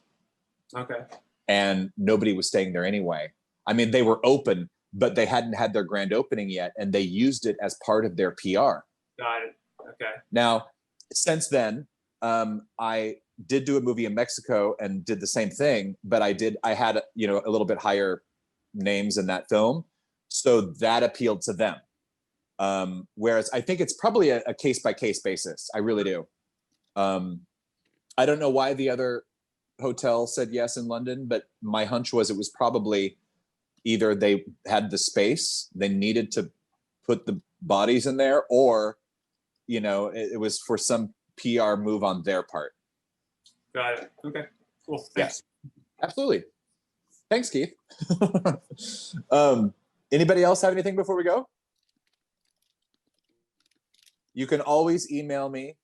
Okay. And nobody was staying there anyway. I mean, they were open, but they hadn't had their grand opening yet, and they used it as part of their PR. Got it. Okay. Now, since then, I did do a movie in Mexico and did the same thing, but I had, you know, a little bit higher names in that film, so that appealed to them. Whereas I think it's probably a case-by-case basis. I really do. I don't know why the other hotel said yes in London, but my hunch was it was probably either they had the space, they needed to put the bodies in there, or, you know, it was for some PR move on their part. Got it. Okay. Cool. Thanks. Yeah, absolutely. Thanks, Keith. Anybody else have anything before we go? You can always email me,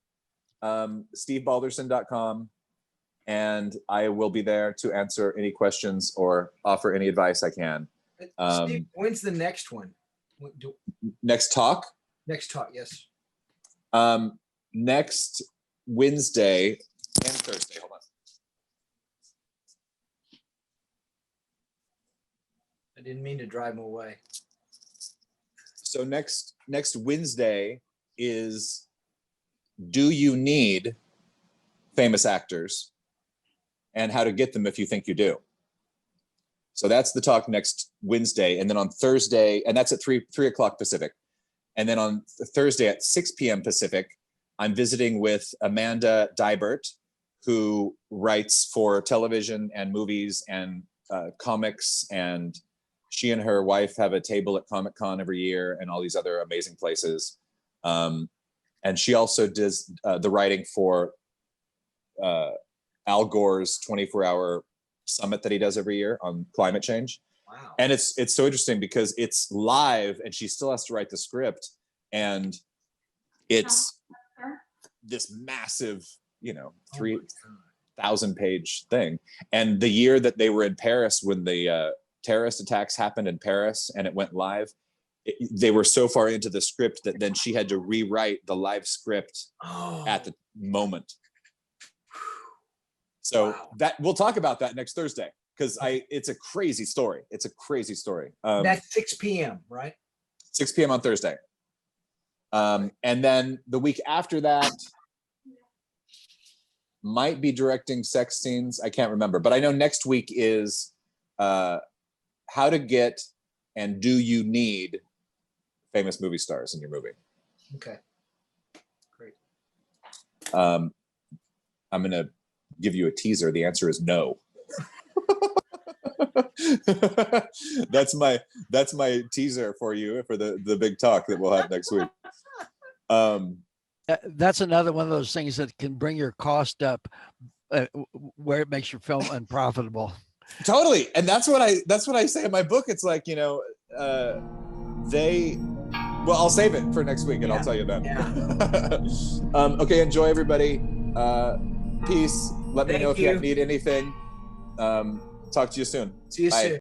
stevebalderson.com, and I will be there to answer any questions or offer any advice I can. Steve, when's the next one? Next talk? Next talk, yes. Next Wednesday and Thursday. Hold on. I didn't mean to drive him away. So next Wednesday is, do you need famous actors, and how to get them if you think you do. So that's the talk next Wednesday. And then on Thursday, and that's at 3 o'clock Pacific. And then on Thursday at 6 p.m. Pacific, I'm visiting with Amanda Dibert, who writes for television and movies and comics. And she and her wife have a table at Comic-Con every year and all these other amazing places. And she also does the writing for Al Gore's 24-hour summit that he does every year on climate change. Wow. And it's so interesting because it's live and she still has to write the script, and it's this massive, 3,000 page thing. And the year that they were in Paris, when the terrorist attacks happened in Paris and it went live, they were so far into the script that then she had to rewrite the live script at the moment. So wow. that we'll talk about that next Thursday, because it's a crazy story. It's a crazy story. That's 6 p.m., right? 6 p.m. on Thursday. And then the week after that, might be directing sex scenes. I can't remember, but I know next week is how to get and do you need famous movie stars in your movie. Okay, great. I'm gonna give you a teaser. The answer is no. that's my teaser for you for the big talk that we'll have next week. That's another one of those things that can bring your cost up, where it makes your film unprofitable. Totally. And that's what I say in my book. It's like, I'll save it for next week and I'll tell you then. Yeah. Okay. Enjoy, everybody. Peace. Let me know if you need anything. Talk to you soon. See you soon.